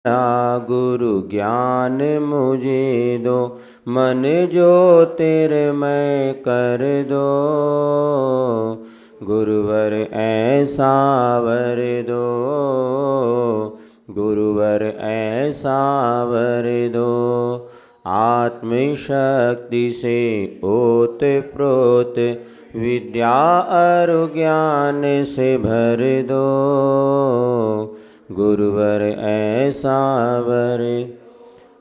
गुरु ज्ञान मुझे दो, मन जो तेरमय कर दो। गुरुवर ऐसा वर दो, गुरुवर ऐसा वर दो। आत्मशक्ति से ओत प्रोत, विद्या और ज्ञान से भर दो। गुरुवर ऐसा वर।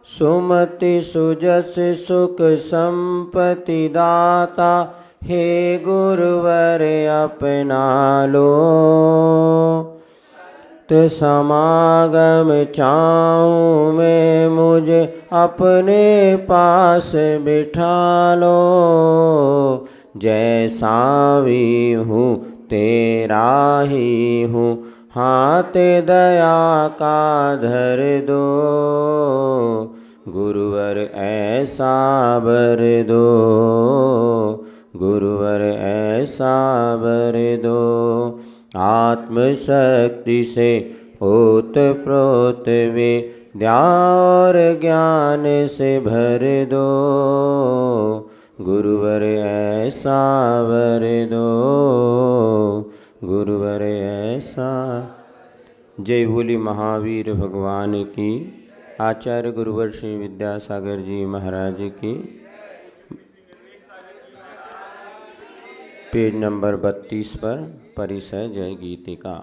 सुमति सुजस सुख संपत्ति दाता, हे गुरुवर अपना लो। तो समागम चाहूँ मैं, मुझे अपने पास बिठा लो। जैसा भी हूँ तेरा ही हूँ, हाथ दया का धर दो। गुरुवर ऐसा वर दो, गुरुवर ऐसा वर दो। आत्मशक्ति से ओत प्रोत, विद्या और ज्ञान से भर दो। गुरुवर ऐसा वर दो, गुरुवर ऐसा। जय बोली महावीर भगवान की। आचार्य गुरुवर श्री विद्यासागर जी महाराज की। पेज नंबर 32 पर परिसर जय गीतिका।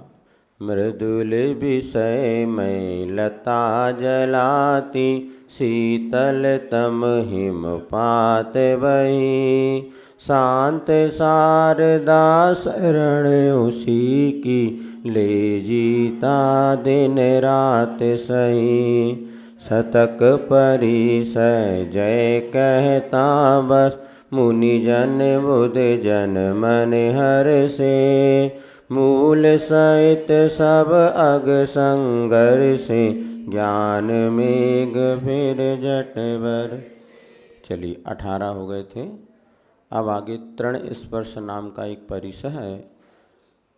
मृदुल विषय में लता जलाती, शीतलतम हिमपात बही। शांत शारदा शरण उसी की, ले जीता दिन रात सही। शतक परिसर जय कहता बस, मुनि जन बुध जन मन हर से। मूल सहित सब अग संगर से, ज्ञान मेघ फिर जटवर। चलिए 18 हो गए थे। अब आगे तृण स्पर्श नाम का एक परिसर है।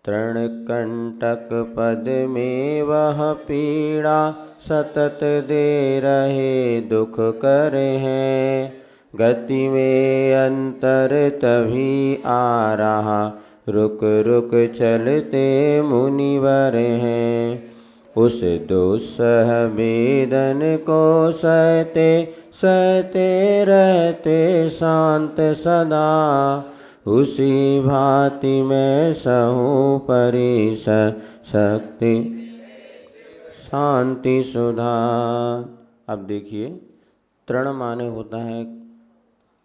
तृण कंटक पद में वह पीड़ा, सतत दे रहे दुख कर है। गति में अंतर तभी आ रहा, रुक रुक चलते मुनिवर हैं। उस दुस्सह वेदन को सहते सहते रहते शांत सदा। उसी भांति मैं सहूँ परिस शक्ति शांति सुधा। अब देखिए, तृण माने होता है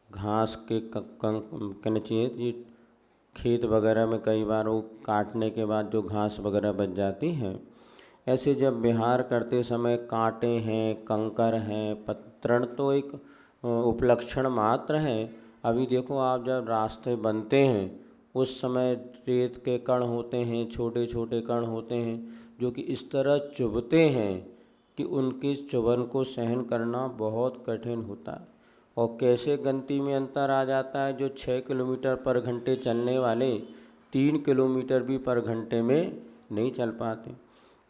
घास के कहना चाहिए जी। खेत वगैरह में कई बार वो काटने के बाद जो घास वगैरह बच जाती है, ऐसे जब विहार करते समय कांटे हैं, कंकर हैं, तृण तो एक उपलक्षण मात्र है। अभी देखो, आप जब रास्ते बनते हैं उस समय रेत के कण होते हैं, छोटे छोटे कण होते हैं, जो कि इस तरह चुभते हैं कि उनकी चुभन को सहन करना बहुत कठिन होता है। और कैसे गति में अंतर आ जाता है, जो 6 किलोमीटर पर घंटे चलने वाले 3 किलोमीटर भी पर घंटे में नहीं चल पाते।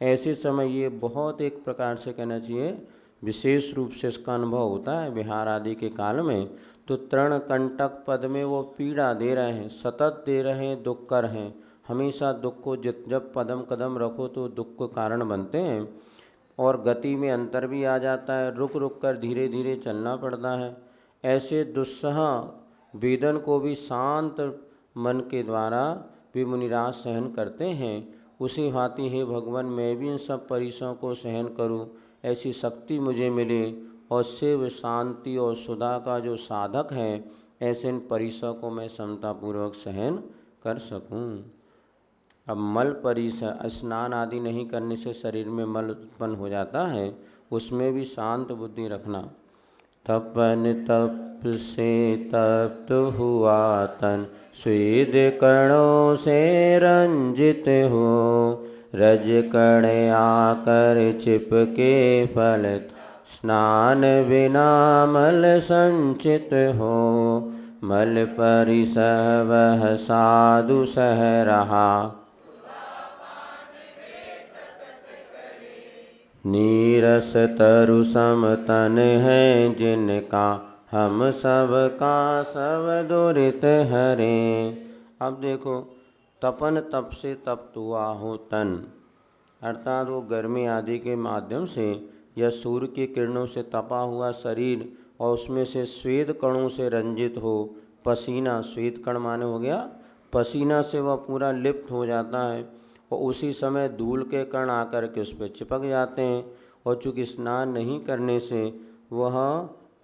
ऐसे समय ये बहुत एक प्रकार से कहना चाहिए विशेष रूप से इसका अनुभव होता है विहार आदि के काल में। तो तृण कंटक पद में वो पीड़ा दे रहे हैं, सतत दे रहे हैं, दुख कर हैं। हमेशा दुख को जब कदम कदम रखो तो दुख को कारण बनते हैं। और गति में अंतर भी आ जाता है, रुक रुक कर धीरे धीरे चलना पड़ता है। ऐसे दुस्सह वेदन को भी शांत मन के द्वारा भी मुनिराज सहन करते हैं। उसी भांति हे भगवान, मैं भी इन सब परिसरों को सहन करूं, ऐसी शक्ति मुझे मिले और शिव शांति और सुधा का जो साधक है, ऐसे इन परिसरों को मैं समतापूर्वक सहन कर सकूं। अब मल परिसर, स्नान आदि नहीं करने से शरीर में मल उत्पन्न हो जाता है, उसमें भी शांत बुद्धि रखना। तपन तप से तप्त हुआ तन, स्वेद कणों से रंजित हो। रज कण आकर चिपके फलत, स्नान बिना मल संचित हो। मल परिसह वह साधु सह रहा, नीरस तरु समतन है जिनका, हम सब का सब दुरित हरें। अब देखो, तपन तप से तप्त हुआ हो तन, अर्थात वो गर्मी आदि के माध्यम से या सूर्य की किरणों से तपा हुआ शरीर और उसमें से श्वेत कणों से रंजित हो पसीना, श्वेत कण माने हो गया पसीना से वह पूरा लिप्त हो जाता है और उसी समय धूल के कण आकर के उस पर चिपक जाते हैं और चूँकि स्नान नहीं करने से वह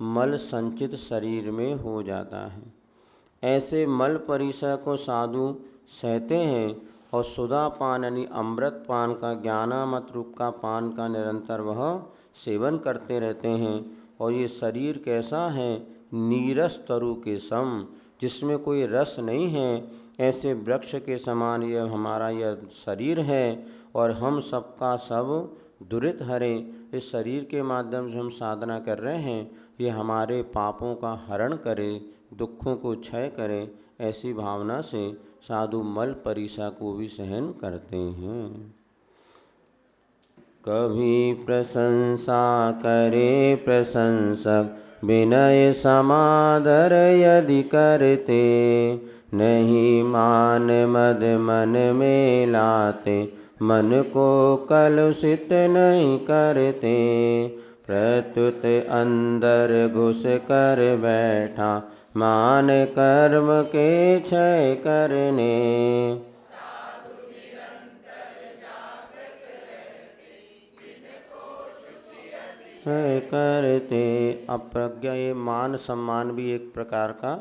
मल संचित शरीर में हो जाता है। ऐसे मल परिसर को साधु सहते हैं और सुधा पान यानी अमृत पान का, ज्ञानामृत रूप का पान का निरंतर वह सेवन करते रहते हैं। और ये शरीर कैसा है, नीरस तरु के सम, जिसमें कोई रस नहीं है, ऐसे वृक्ष के समान ये हमारा यह शरीर है। और हम सबका सब दुरित हरे, इस शरीर के माध्यम से हम साधना कर रहे हैं, ये हमारे पापों का हरण करे, दुखों को क्षय करे, ऐसी भावना से साधु मल परिसा को भी सहन करते हैं। कभी प्रशंसा करे प्रशंसक, विनय समादर यदि करते, नहीं मान मद मन में लाते, मन को कलुषित नहीं करते। प्रत्युत अंदर घुस कर बैठा, मान कर्म के क्षय करने। करते अप्रज्ञा, ये मान सम्मान भी एक प्रकार का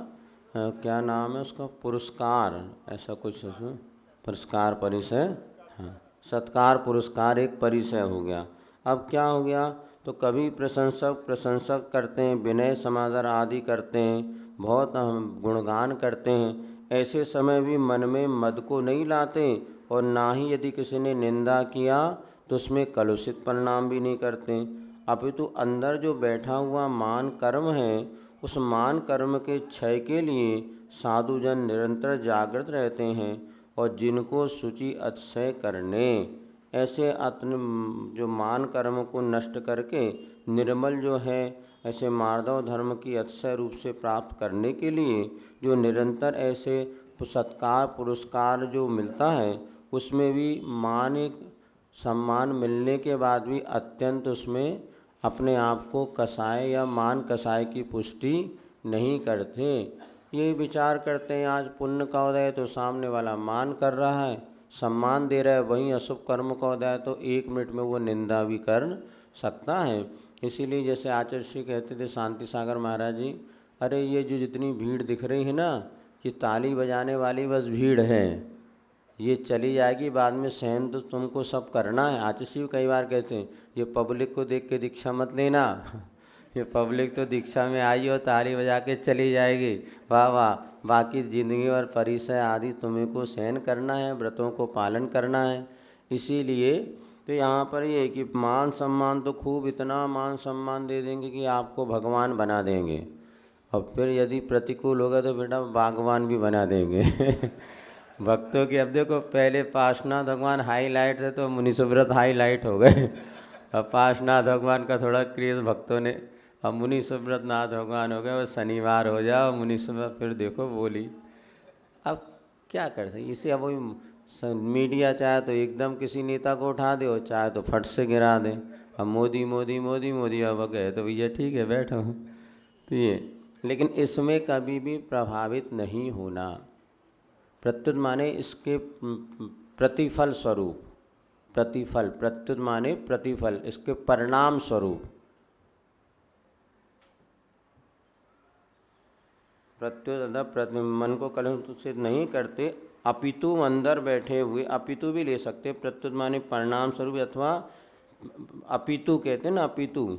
क्या नाम है उसका, पुरस्कार, ऐसा कुछ उसमें पुरस्कार परिचय, हाँ सत्कार पुरस्कार एक परिचय हो गया। अब क्या हो गया, तो कभी प्रशंसक करते हैं, विनय समादर आदि करते हैं, बहुत हम गुणगान करते हैं। ऐसे समय भी मन में मद को नहीं लाते और ना ही यदि किसी ने निंदा किया तो उसमें कलुषित परिणाम भी नहीं करते, अपितु अंदर जो बैठा हुआ मान कर्म है, उस मान कर्म के क्षय के लिए साधुजन निरंतर जागृत रहते हैं। और जिनको शुचि अतिशय करने, ऐसे जो मान कर्म को नष्ट करके निर्मल जो है, ऐसे मार्दव धर्म की अतिशय रूप से प्राप्त करने के लिए जो निरंतर ऐसे सत्कार पुरस्कार जो मिलता है, उसमें भी मान सम्मान मिलने के बाद भी अत्यंत उसमें अपने आप को कसाय या मान कसाय की पुष्टि नहीं करते। ये विचार करते हैं आज पुण्य का उदय तो सामने वाला मान कर रहा है, सम्मान दे रहा है, वहीं अशुभ कर्म का उदय तो 1 मिनट में वो निंदा भी कर सकता है। इसीलिए जैसे आचार्य श्री कहते थे शांति सागर महाराज जी, अरे ये जो जितनी भीड़ दिख रही है ना, ये ताली बजाने वाली बस भीड़ है, ये चली जाएगी, बाद में सहन तो तुमको सब करना है। आचार्य श्री कई बार कहते हैं ये पब्लिक को देख के दीक्षा मत लेना, ये पब्लिक तो दीक्षा में आई और ताली बजा के चली जाएगी, वाह वाह, बाकी ज़िंदगी और परिचय आदि तुम्हें को सहन करना है, व्रतों को पालन करना है। इसीलिए तो यहाँ पर ये है कि मान सम्मान तो खूब इतना मान सम्मान दे देंगे कि आपको भगवान बना देंगे, और फिर यदि प्रतिकूल होगा तो बेटा भगवान भी बना देंगे। भक्तों की अब देखो, पहले पार्श्वनाथ भगवान हाईलाइट थे तो मुनि सुब्रत हाईलाइट हो गए। अब पार्श्वनाथ भगवान का थोड़ा क्रेज भक्तों ने, अब मुनि सुब्रत नाथ भगवान हो गए, वो शनिवार हो जाओ मुनि सुब्रत, फिर देखो बोली। अब क्या कर सकते, इसे अब वही मीडिया चाहे तो एकदम किसी नेता को उठा दे और चाहे तो फट से गिरा दे। अब मोदी मोदी मोदी मोदी अब गए तो भैया ठीक है बैठो, तो ये, लेकिन इसमें कभी भी प्रभावित नहीं होना। प्रत्युत माने इसके प्रतिफल स्वरूप, प्रतिफल, प्रत्युत माने प्रतिफल, इसके परिणाम स्वरूप। प्रत्युत मन को कलुषित नहीं करते, अपितु अंदर बैठे हुए, अपितु भी ले सकते, प्रत्युत माने परिणाम स्वरूप, अथवा अपितु कहते हैं ना, अपितु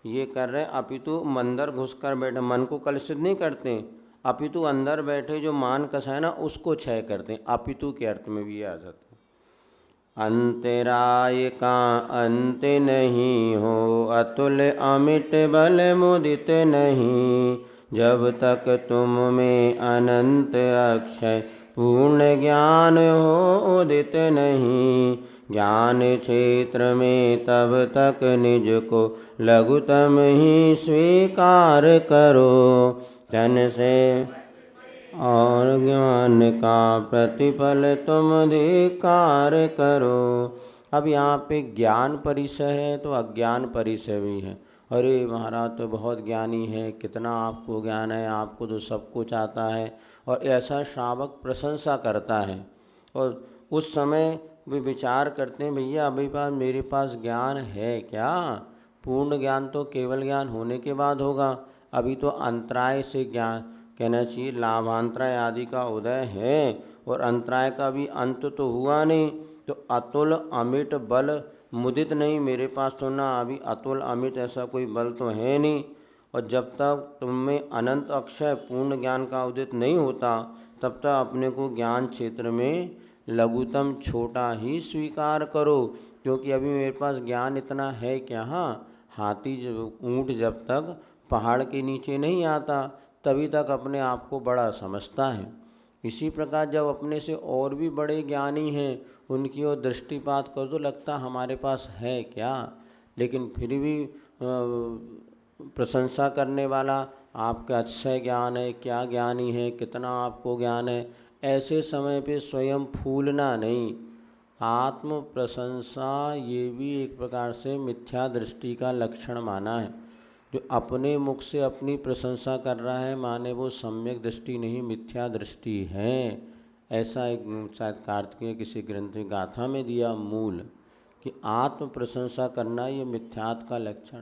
ये कर रहे, अपितु अंदर घुस कर बैठे, मन को कलुषित नहीं करते, अपितु अंदर बैठे जो मान कसाय ना उसको क्षय करते हैं, अपितु के अर्थ में भी आ जाता है। अंतराय का अंत नहीं हो, अतुल अमिट बल मुदित नहीं, जब तक तुम में अनंत अक्षय पूर्ण ज्ञान हो उदित नहीं। ज्ञान क्षेत्र में तब तक निज को लघुतम ही स्वीकार करो। तन से और ज्ञान का प्रतिफल तुम धिक्कार करो। अब यहाँ पे ज्ञान परिचय है तो अज्ञान परिचय भी है। अरे महाराज तो बहुत ज्ञानी है, कितना आपको ज्ञान है, आपको तो सब कुछ आता है, और ऐसा श्रावक प्रशंसा करता है। और उस समय वे विचार करते हैं, भैया अभी पास मेरे पास ज्ञान है क्या? पूर्ण ज्ञान तो केवल ज्ञान होने के बाद होगा, अभी तो अंतराय से ज्ञान, कहना चाहिए लाभांतराय आदि का उदय है, और अंतराय का भी अंत तो हुआ नहीं। तो अतुल अमिट बल मुदित नहीं, मेरे पास तो ना अभी अतुल अमिट ऐसा कोई बल तो है नहीं। और जब तक तुम में अनंत अक्षय पूर्ण ज्ञान का उदित नहीं होता, तब तक अपने को ज्ञान क्षेत्र में लघुतम छोटा ही स्वीकार करो। क्योंकि अभी मेरे पास ज्ञान इतना है क्या? हाँ, हाथी ऊँट जब तक पहाड़ के नीचे नहीं आता तभी तक अपने आप को बड़ा समझता है। इसी प्रकार जब अपने से और भी बड़े ज्ञानी हैं उनकी ओर दृष्टिपात कर तो लगता हमारे पास है क्या। लेकिन फिर भी प्रशंसा करने वाला, आपका अच्छा ज्ञान है, क्या ज्ञानी है, कितना आपको ज्ञान है, ऐसे समय पे स्वयं फूलना नहीं। आत्म प्रशंसा ये भी एक प्रकार से मिथ्या दृष्टि का लक्षण माना है। जो अपने मुख से अपनी प्रशंसा कर रहा है माने वो सम्यक दृष्टि नहीं, मिथ्या दृष्टि है। ऐसा एक शायद कार्तिकेय किसी ग्रंथ गाथा में दिया मूल, कि आत्म प्रशंसा करना ये मिथ्यात्व का लक्षण,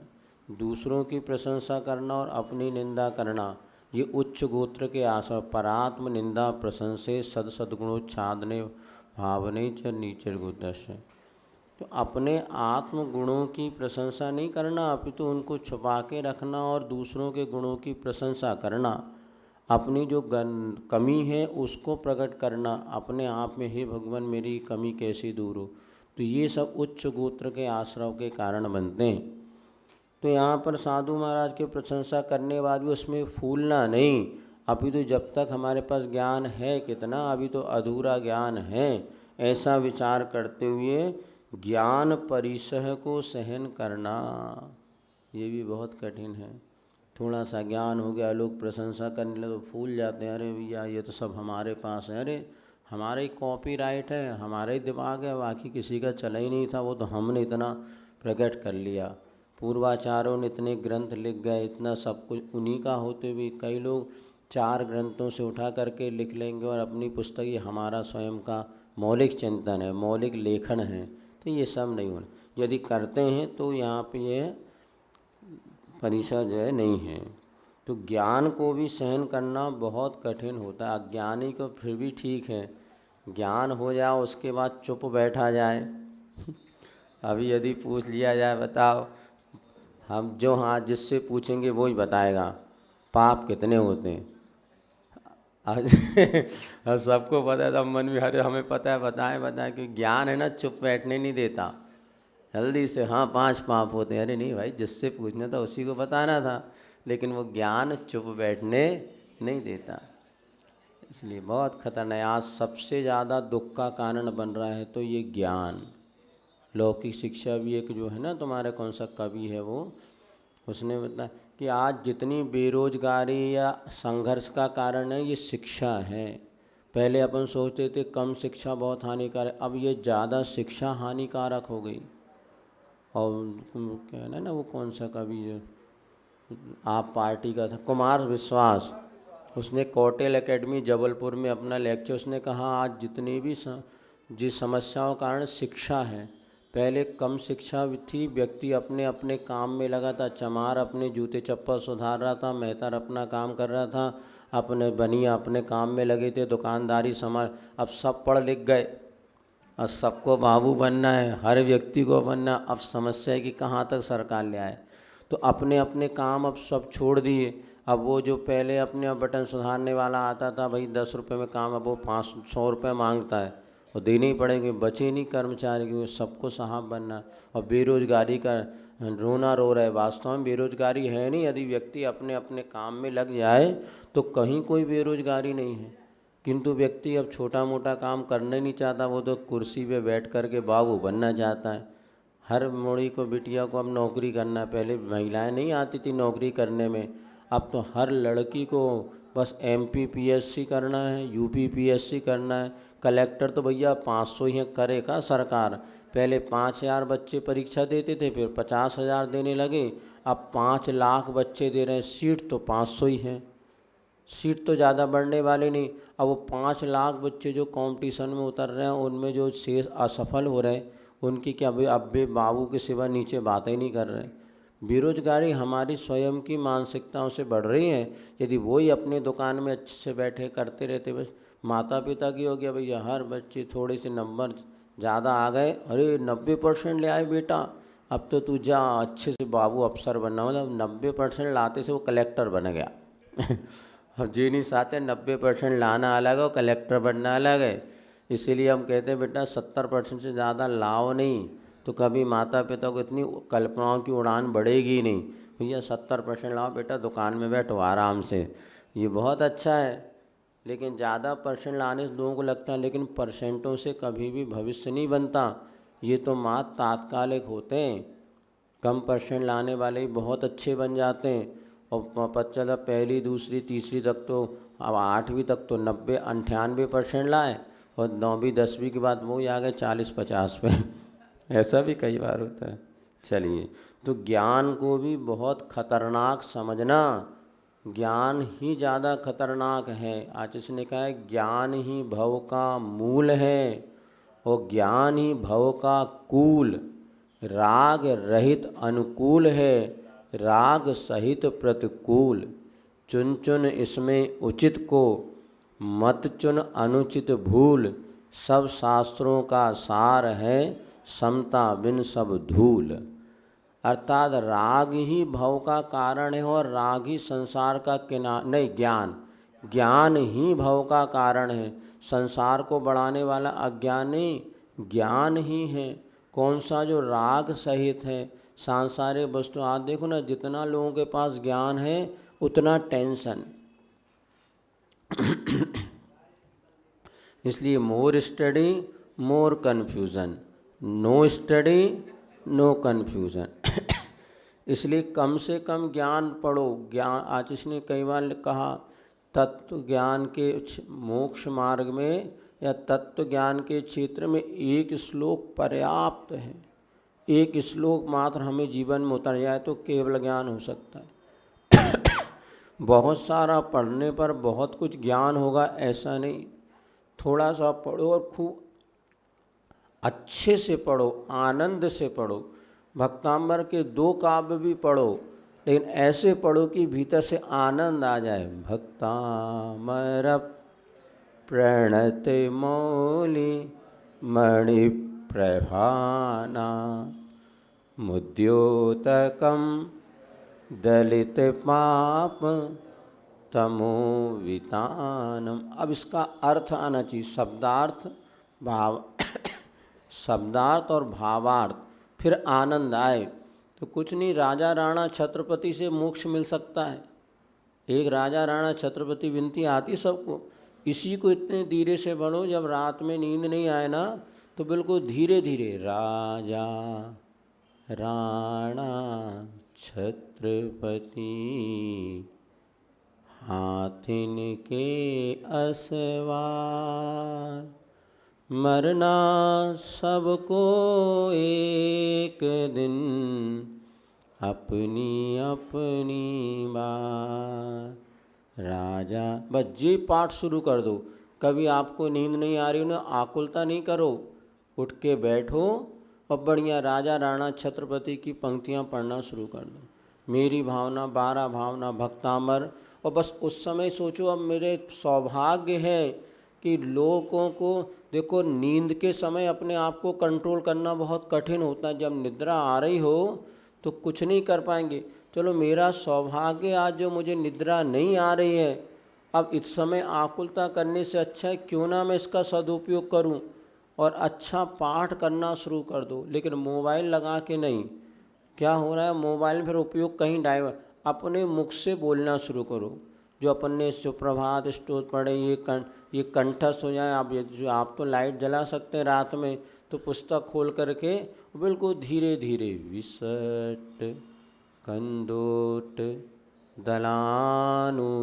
दूसरों की प्रशंसा करना और अपनी निंदा करना ये उच्च गोत्र के आशा। परात्म निंदा प्रशंसे सद सद्गुणोच्छादने भावने च नीचर गोदस्य। तो अपने आत्म गुणों की प्रशंसा नहीं करना, अपितु उनको छुपा के रखना और दूसरों के गुणों की प्रशंसा करना। अपनी जो कमी है उसको प्रकट करना, अपने आप में हे भगवान मेरी कमी कैसे दूर हो। तो ये सब उच्च गोत्र के आश्रव के कारण बनते हैं। तो यहाँ पर साधु महाराज की प्रशंसा करने बाद भी उसमें फूलना नहीं। अभी तो जब तक हमारे पास ज्ञान है कितना, अभी तो अधूरा ज्ञान है, ऐसा विचार करते हुए ज्ञान परिसह को सहन करना ये भी बहुत कठिन है। थोड़ा सा ज्ञान हो गया, लोग प्रशंसा करने लगे तो फूल जाते हैं, अरे भैया ये तो सब हमारे पास है, अरे हमारा ही कॉपीराइट है, हमारा ही दिमाग है, बाकी किसी का चला ही नहीं था, वो तो हमने इतना प्रकट कर लिया। पूर्वाचार्यों ने इतने ग्रंथ लिख गए, इतना सब कुछ उन्हीं का होते हुए कई लोग 4 ग्रंथों से उठा करके लिख लेंगे और अपनी पुस्तक ये हमारा स्वयं का मौलिक चिंतन है, मौलिक लेखन है। तो ये सब नहीं होना, यदि करते हैं तो यहाँ पे ये परिसर जो है नहीं है। तो ज्ञान को भी सहन करना बहुत कठिन होता है। अज्ञानी को फिर भी ठीक है, ज्ञान हो जाए उसके बाद चुप बैठा जाए। अभी यदि पूछ लिया जाए बताओ, हम जो हाँ जिससे पूछेंगे वो ही बताएगा पाप कितने होते हैं। आज सबको पता है, तब मन में अरे हमें पता है, बताएं कि ज्ञान है ना चुप बैठने नहीं देता, जल्दी से हाँ 5 पाप होते हैं। अरे नहीं भाई, जिससे पूछना था उसी को बताना था, लेकिन वो ज्ञान चुप बैठने नहीं देता। इसलिए बहुत खतरनाक, आज सबसे ज़्यादा दुख का कारण बन रहा है तो ये ज्ञान। लौकिक शिक्षा भी एक जो है ना, तुम्हारे कौन सा कवि है वो, उसने बताया कि आज जितनी बेरोजगारी या संघर्ष का कारण है ये शिक्षा है। पहले अपन सोचते थे कम शिक्षा बहुत हानिकारक, अब ये ज़्यादा शिक्षा हानिकारक हो गई। और कहना ना वो कौन सा कवि जो आप पार्टी का था, कुमार विश्वास, उसने कौटिल्य एकेडमी जबलपुर में अपना लेक्चर, उसने कहा आज जितनी भी जिस समस्याओं के कारण शिक्षा है, पहले कम शिक्षा थी, व्यक्ति अपने अपने काम में लगा था, चमार अपने जूते चप्पल सुधार रहा था, मेहतर अपना काम कर रहा था, अपने बनिया अपने काम में लगे थे, दुकानदारी समाज। अब सब पढ़ लिख गए, अब सबको बाबू बनना है, हर व्यक्ति को बनना। अब समस्या है कि कहाँ तक सरकार ले आए, तो अपने अपने काम अब सब छोड़ दिए। अब वो जो पहले अपने बटन सुधारने वाला आता था, भाई 10 रुपये में काम, अब वो 500 रुपये मांगता है, और देने ही पड़ेंगे, बचे नहीं कर्मचारी, क्योंकि सबको साहब बनना। और बेरोजगारी का रोना रो रहा है, वास्तव में बेरोजगारी है नहीं। यदि व्यक्ति अपने अपने काम में लग जाए तो कहीं कोई बेरोजगारी नहीं है। किंतु व्यक्ति अब छोटा मोटा काम करना ही नहीं चाहता, वो तो कुर्सी पे बैठ कर के बाबू बनना चाहता है। हर मुड़ी को बिटिया को अब नौकरी करना है। पहले महिलाएं नहीं आती थी नौकरी करने में, अब तो हर लड़की को बस MPPSC करना है, UPPSC करना है। कलेक्टर तो भैया 500 ही करेगा सरकार। पहले 5000 बच्चे परीक्षा देते थे, फिर 50,000 देने लगे, अब 5 लाख बच्चे दे रहे हैं। सीट तो 500 ही हैं, सीट तो ज़्यादा बढ़ने वाली नहीं। अब वो 5 लाख बच्चे जो कंपटीशन में उतर रहे हैं, उनमें जो शेष असफल हो रहे हैं, उनकी क्या अब भी बाबू के सिवा नीचे बातें ही नहीं कर रहे। बेरोजगारी हमारी स्वयं की मानसिकताओं से बढ़ रही है। यदि वही अपने दुकान में अच्छे से बैठे करते रहते, बस माता पिता की हो गया भैया, हर बच्चे थोड़े से नंबर ज़्यादा आ गए, अरे 90% ले आए बेटा, अब तो तू जा अच्छे से बाबू अफसर बनना। मतलब 90% लाते से वो कलेक्टर बन गया। अब जी नहीं चाहते 90% लाना अलग है और कलेक्टर बनना अलग है। इसीलिए हम कहते हैं बेटा 70% से ज़्यादा लाओ नहीं, तो कभी माता पिता को इतनी कल्पनाओं की उड़ान बढ़ेगी नहीं। भैया 70% लाओ बेटा, दुकान में बैठो आराम से, ये बहुत अच्छा है। लेकिन ज़्यादा परसेंट लाने से लोगों को लगता है लेकिन परसेंटों से कभी भी भविष्य नहीं बनता, ये तो मात्र तात्कालिक होते हैं। कम परसेंट लाने वाले ही बहुत अच्छे बन जाते हैं। और पता चला पहली दूसरी तीसरी तक तो, अब 8वीं तक तो 90-98% लाए, और 9वीं 10वीं के बाद वो ही आ गए 40-50 पे। ऐसा भी कई बार होता है। चलिए, तो ज्ञान को भी बहुत खतरनाक समझना, ज्ञान ही ज़्यादा खतरनाक है। आज इसने कहा है ज्ञान ही भव का मूल है और ज्ञान ही भव का कूल। राग रहित अनुकूल है, राग सहित प्रतिकूल। चुन चुन इसमें उचित को, मत चुन अनुचित भूल। सब शास्त्रों का सार है, समता बिन सब धूल। अर्थात राग ही भव का कारण है और राग ही संसार का नहीं, ज्ञान ही भव का कारण है। संसार को बढ़ाने वाला अज्ञान नहीं, ज्ञान ही है। कौन सा? जो राग सहित है। सांसारिक वस्तु आज देखो ना, जितना लोगों के पास ज्ञान है उतना टेंशन। इसलिए more study more confusion, no study no confusion. इसलिए कम से कम ज्ञान पढ़ो। ज्ञान, आज इसने कई बार कहा तत्व ज्ञान के मोक्ष मार्ग में या तत्व ज्ञान के क्षेत्र में एक श्लोक पर्याप्त है। एक श्लोक मात्र हमें जीवन में उतर जाए तो केवल ज्ञान हो सकता है। बहुत सारा पढ़ने पर बहुत कुछ ज्ञान होगा ऐसा नहीं। थोड़ा सा पढ़ो और खूब अच्छे से पढ़ो, आनंद से पढ़ो। भक्तांबर के 2 काव्य भी पढ़ो, लेकिन ऐसे पढ़ो कि भीतर से आनंद आ जाए। भक्तामर प्रणति मौलि मणि प्रभाना, मुद्योतकम दलित पाप तमोवितानम। अब इसका अर्थ आना चाहिए, शब्दार्थ भाव शब्दार्थ और भावार्थ, फिर आनंद आए। तो कुछ नहीं, राजा राणा छत्रपति से मोक्ष मिल सकता है। एक राजा राणा छत्रपति विनती आती सबको, इसी को इतने धीरे से पढ़ो, जब रात में नींद नहीं आए ना तो बिल्कुल धीरे धीरे राजा राणा छत्रपति हाथिन के असवार, मरना सबको एक दिन अपनी अपनी बार। राजा, बस जी पाठ शुरू कर दो। कभी आपको नींद नहीं आ रही ना, आकुलता नहीं करो, उठ के बैठो और बढ़िया राजा राणा छत्रपति की पंक्तियां पढ़ना शुरू कर दो। मेरी भावना, 12 भावना, भक्तामर। और बस उस समय सोचो, अब मेरे सौभाग्य है कि लोगों को देखो, नींद के समय अपने आप को कंट्रोल करना बहुत कठिन होता है। जब निद्रा आ रही हो तो कुछ नहीं कर पाएंगे। चलो मेरा सौभाग्य आज जो मुझे निद्रा नहीं आ रही है, अब इस समय आकुलता करने से अच्छा है क्यों ना मैं इसका सदुपयोग करूं और अच्छा पाठ करना शुरू कर दो। लेकिन मोबाइल लगा के नहीं। क्या हो रहा है, मोबाइल में फिर उपयोग कहीं डाइवर्ट। अपने मुख से बोलना शुरू करो। जो अपन ने सुप्रभात स्तोत्र पढ़े ये कंठस्थ हो जाए। आप तो लाइट जला सकते हैं रात में, तो पुस्तक खोल करके बिल्कुल धीरे धीरे विसट कंदोट दलानुयारम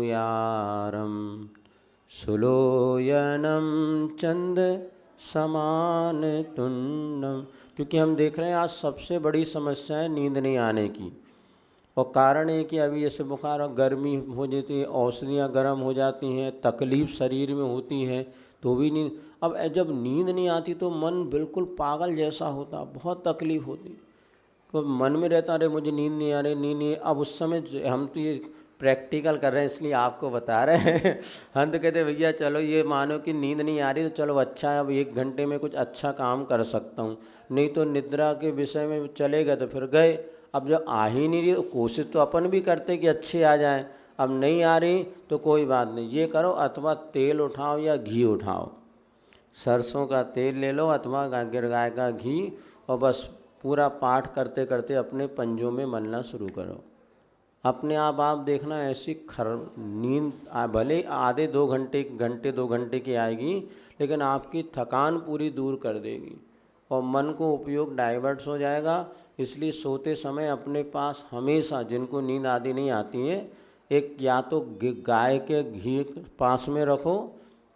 सुलोयनम चंद समान तुन्नम। क्योंकि हम देख रहे हैं आज सबसे बड़ी समस्या है नींद नहीं आने की, और कारण है कि अभी जैसे बुखार और गर्मी हो जाती है, औषधियाँ गर्म हो जाती हैं, तकलीफ़ शरीर में होती है, तो भी नींद। अब जब नींद नहीं आती तो मन बिल्कुल पागल जैसा होता, बहुत तकलीफ़ होती, तो मन में रहता अरे मुझे नींद नहीं आ रही, नींद नहीं। अब उस समय हम तो ये प्रैक्टिकल कर रहे हैं इसलिए आपको बता रहे हैं। हम तो कहते भैया चलो ये मानो कि नींद नहीं आ रही तो चलो अच्छा है, अब 1 घंटे में कुछ अच्छा काम कर सकता हूँ, नहीं तो निद्रा के विषय में चले गए तो फिर गए। अब जब आ ही नहीं रही तो कोशिश तो अपन भी करते कि अच्छे आ जाएं, अब नहीं आ रही तो कोई बात नहीं, ये करो अथवा तेल उठाओ या घी उठाओ, सरसों का तेल ले लो अथवा गाय का घी, और बस पूरा पाठ करते करते अपने पंजों में मलना शुरू करो। अपने आप देखना ऐसी नींद भले आधे 2 घंटे 2 घंटे की आएगी, लेकिन आपकी थकान पूरी दूर कर देगी और मन को उपयोग डाइवर्ट्स हो जाएगा। इसलिए सोते समय अपने पास हमेशा, जिनको नींद आदि नहीं आती है, एक या तो गाय के घी पास में रखो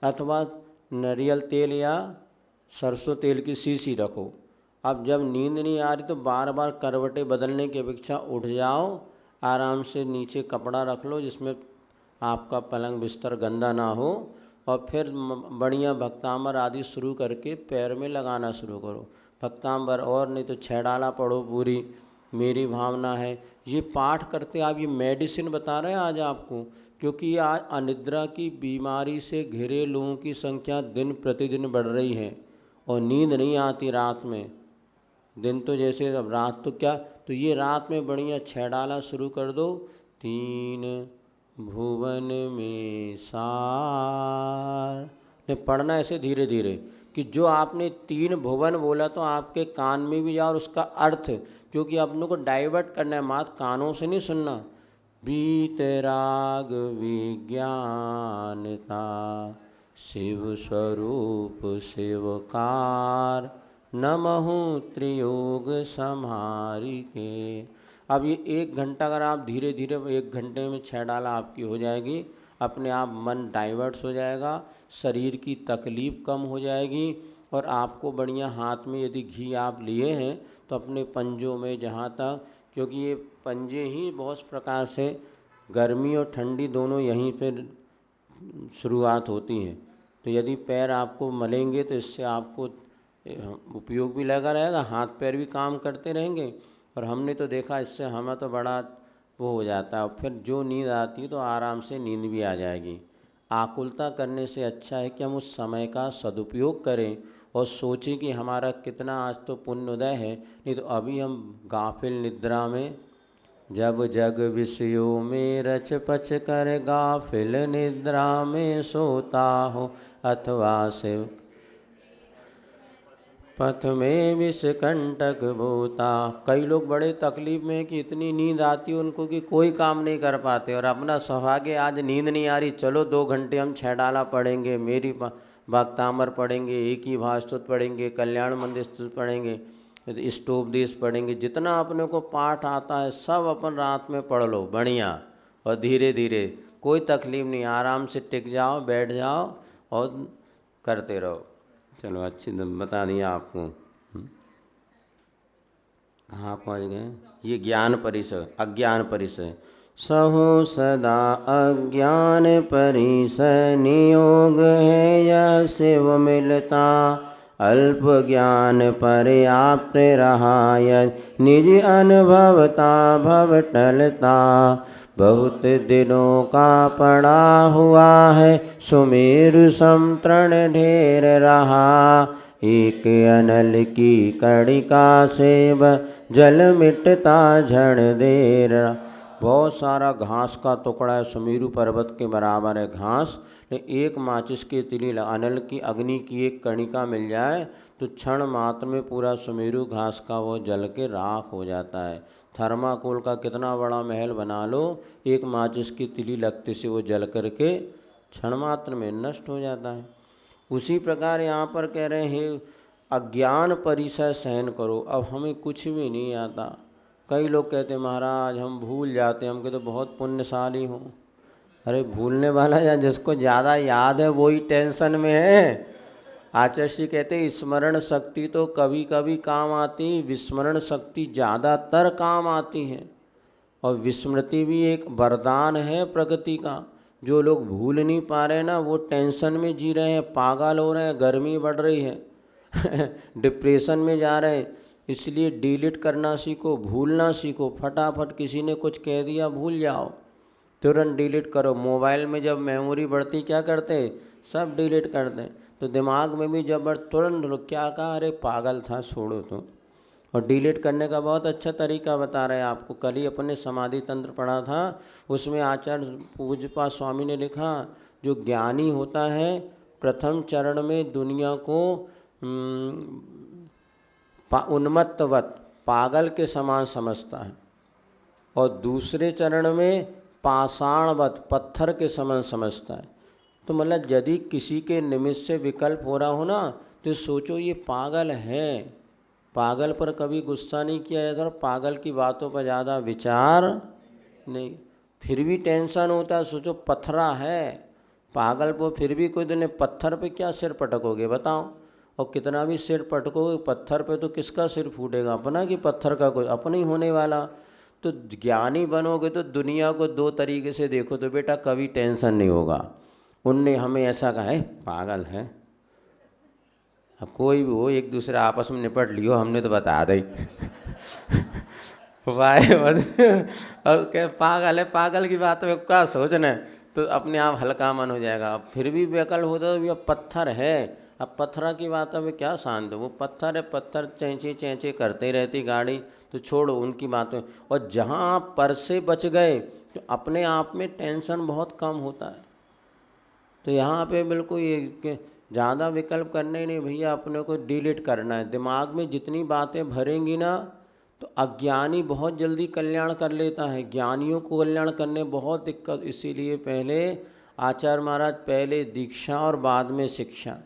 अथवा नारियल तेल या सरसों तेल की शीशी रखो। अब जब नींद नहीं आ रही तो बार बार करवटें बदलने की अपेक्षा उठ जाओ, आराम से नीचे कपड़ा रख लो जिसमें आपका पलंग बिस्तर गंदा ना हो, और फिर बढ़िया भक्तांबर आदि शुरू करके पैर में लगाना शुरू करो। भक्तांबर और नहीं तो छेड़ाला पढ़ो पूरी, मेरी भावना है। ये पाठ करते आप, ये मेडिसिन बता रहे हैं आज आपको, क्योंकि आज अनिद्रा की बीमारी से घिरे लोगों की संख्या दिन प्रतिदिन बढ़ रही है और नींद नहीं आती रात में। दिन तो जैसे अब रात तो क्या, तो ये रात में बढ़िया छेड़ाला शुरू कर दो। 3 भुवन में सार, ने पढ़ना ऐसे धीरे धीरे कि जो आपने 3 भुवन बोला तो आपके कान में भी जाए और उसका अर्थ, क्योंकि अपनों को डाइवर्ट करना है, मात कानों से नहीं सुनना। बीतराग विज्ञानता शिव स्वरूप शिवकार नमहु त्रियोग संहारी के। अब ये 1 घंटा अगर आप धीरे धीरे 1 घंटे में छेड़ाला आपकी हो जाएगी, अपने आप मन डाइवर्ट्स हो जाएगा, शरीर की तकलीफ़ कम हो जाएगी, और आपको बढ़िया हाथ में यदि घी आप लिए हैं तो अपने पंजों में जहाँ तक, क्योंकि ये पंजे ही बहुत प्रकार से गर्मी और ठंडी दोनों यहीं पर शुरुआत होती हैं, तो यदि पैर आपको मलेंगे तो इससे आपको उपयोग भी लगा रहेगा, हाथ पैर भी काम करते रहेंगे, और हमने तो देखा इससे हमें तो बड़ा वो हो जाता है। फिर जो नींद आती है तो आराम से नींद भी आ जाएगी। आकुलता करने से अच्छा है कि हम उस समय का सदुपयोग करें और सोचें कि हमारा कितना आज तो पुण्योदय है, नहीं तो अभी हम गाफिल निद्रा में, जब जग विषयों में रच पच कर गाफिल निद्रा में सोता हो, अथवा से पथ में विषकंटक बोता। कई लोग बड़े तकलीफ में कि इतनी नींद आती है उनको कि कोई काम नहीं कर पाते, और अपना सौभाग्य आज नींद नहीं आ रही, चलो 2 घंटे हम छेड़ाला पढ़ेंगे, मेरी भक्तामर पढ़ेंगे, एक ही भास्तुत पढ़ेंगे, कल्याण मंदिर स्तुत पढ़ेंगे, स्तोपदेश पढ़ेंगे, जितना अपने को पाठ आता है सब अपन रात में पढ़ लो बढ़िया, और धीरे धीरे कोई तकलीफ नहीं, आराम से टिक जाओ, बैठ जाओ और करते रहो। चलो अच्छी बता दिया आपको। कहाँ पहुँच गए? ये ज्ञान परिसर, अज्ञान परिसर। सहो सदा अज्ञान परिसर नियोग है, यह शिव मिलता अल्प ज्ञान पर्याप्त रहा, निज अनुभवता भव टलता। बहुत दिनों का पड़ा हुआ है सुमेरु समतृण ढेर रहा, एक अनल की कणिका से जल मिटता झड़ देर। बहुत सारा घास का टुकड़ा है, सुमेरु पर्वत के बराबर है घास, एक माचिस के तिली अनल की अग्नि की एक कणिका मिल जाए तो क्षण मात्र में पूरा सुमेरु घास का वो जल के राख हो जाता है। थर्माकोल का कितना बड़ा महल बना लो, एक माचिस की तिली लगते से वो जल करके क्षण मात्र में नष्ट हो जाता है। उसी प्रकार यहाँ पर कह रहे हैं अज्ञान परिसय सहन करो। अब हमें कुछ भी नहीं आता। कई लोग कहते हैं महाराज हम भूल जाते हैं, हम कहते बहुत पुण्यशाली हो। अरे भूलने वाला या जिसको ज़्यादा याद है वही टेंशन में है। आचार्य जी कहते हैं स्मरण शक्ति तो कभी कभी काम आती, विस्मरण शक्ति ज़्यादातर काम आती है। और विस्मृति भी एक वरदान है प्रकृति का। जो लोग भूल नहीं पा रहे ना, वो टेंशन में जी रहे हैं, पागल हो रहे हैं, गर्मी बढ़ रही है डिप्रेशन में जा रहे हैं। इसलिए डिलीट करना सीखो, भूलना सीखो। फटाफट किसी ने कुछ कह दिया भूल जाओ, तुरंत डिलीट करो। मोबाइल में जब मेमोरी बढ़ती क्या करते हैं, सब डिलीट करते हैं। तो दिमाग में भी जब तुरंत लोग क्या कहा, अरे पागल था छोड़ो तो। और डिलीट करने का बहुत अच्छा तरीका बता रहे हैं आपको। कल ही अपने समाधि तंत्र पढ़ा था, उसमें आचार्य पूज्यपाद स्वामी ने लिखा जो ज्ञानी होता है प्रथम चरण में दुनिया को उन्मत्तवत पागल के समान समझता है, और दूसरे चरण में पाषाणवत पत्थर के समान समझता है। तो मतलब यदि किसी के निमित्त से विकल्प हो रहा हो ना, तो सोचो ये पागल है। पागल पर कभी गुस्सा नहीं किया जाता और पागल की बातों पर ज़्यादा विचार नहीं। फिर भी टेंशन होता है, सोचो पत्थरा है पागल को, फिर भी कोई दिन पत्थर पे क्या सिर पटकोगे बताओ। और कितना भी सिर पटकोगे पत्थर पे तो किसका सिर फूटेगा, अपना कि पत्थर का, कोई अपना ही होने वाला। तो ज्ञानी बनोगे तो दुनिया को दो तरीके से देखो तो बेटा कभी टेंशन नहीं होगा। उनने हमें ऐसा कहा है पागल है, अब कोई भी हो एक दूसरे आपस में निपट लियो, हमने तो बता दी वाह अब क्या पागल है, पागल की बात में क्या सोचना है, तो अपने आप हल्का मन हो जाएगा। अब फिर भी विकल्प होता तो अब पत्थर है, अब पत्थर की बात में क्या शांत हो, वो पत्थर है, पत्थर चैंचे चैंचे करते रहती गाड़ी, तो छोड़ो उनकी बातें। और जहाँ आप पर से बच गए तो अपने आप में टेंशन बहुत कम होता है। तो यहाँ पे बिल्कुल ये ज़्यादा विकल्प करने ही नहीं भैया, अपने को डिलीट करना है। दिमाग में जितनी बातें भरेंगी ना, तो अज्ञानी बहुत जल्दी कल्याण कर लेता है, ज्ञानियों को कल्याण करने बहुत दिक्कत। इसीलिए पहले आचार्य महाराज पहले दीक्षा और बाद में शिक्षा।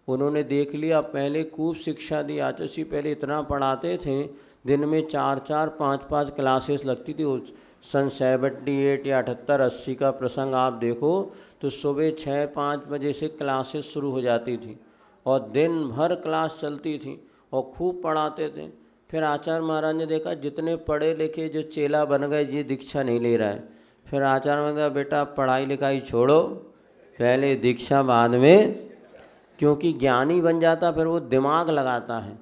उन्होंने देख लिया, पहले खूब शिक्षा दी। आचार्य जी पहले इतना पढ़ाते थे, दिन में 4-4 5-5 क्लासेस लगती थी। सन 78 या 78-80 का प्रसंग आप देखो तो सुबह 6-5 बजे से क्लासेस शुरू हो जाती थी और दिन भर क्लास चलती थी और खूब पढ़ाते थे। फिर आचार्य महाराज ने देखा जितने पढ़े लिखे जो चेला बन गए ये दीक्षा नहीं ले रहा है। फिर आचार्य महाराज ने कहा बेटा पढ़ाई लिखाई छोड़ो, पहले दीक्षा बाद में, क्योंकि ज्ञानी बन जाता फिर वो दिमाग लगाता है,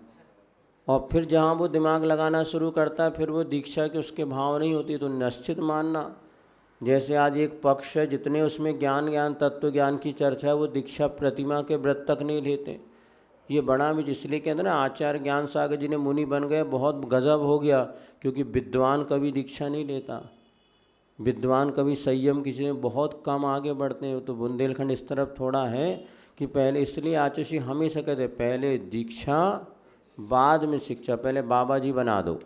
और फिर जहाँ वो दिमाग लगाना शुरू करता है फिर वो दीक्षा के उसके भाव नहीं होती। तो निश्चित मानना, जैसे आज एक पक्ष है जितने उसमें ज्ञान तत्व ज्ञान की चर्चा है, वो दीक्षा प्रतिमा के व्रत तक नहीं लेते। ये बड़ा भी इसलिए कहते हैं ना, आचार्य ज्ञान सागर जी ने मुनि बन गए, बहुत गजब हो गया, क्योंकि विद्वान कभी दीक्षा नहीं लेता। विद्वान कभी संयम किसी में बहुत कम आगे बढ़ते हैं। तो बुंदेलखंड इस तरफ थोड़ा है कि पहले, इसलिए आचार्य जी हमेशा कहते पहले दीक्षा बाद में शिक्षा, पहले बाबा जी बना दो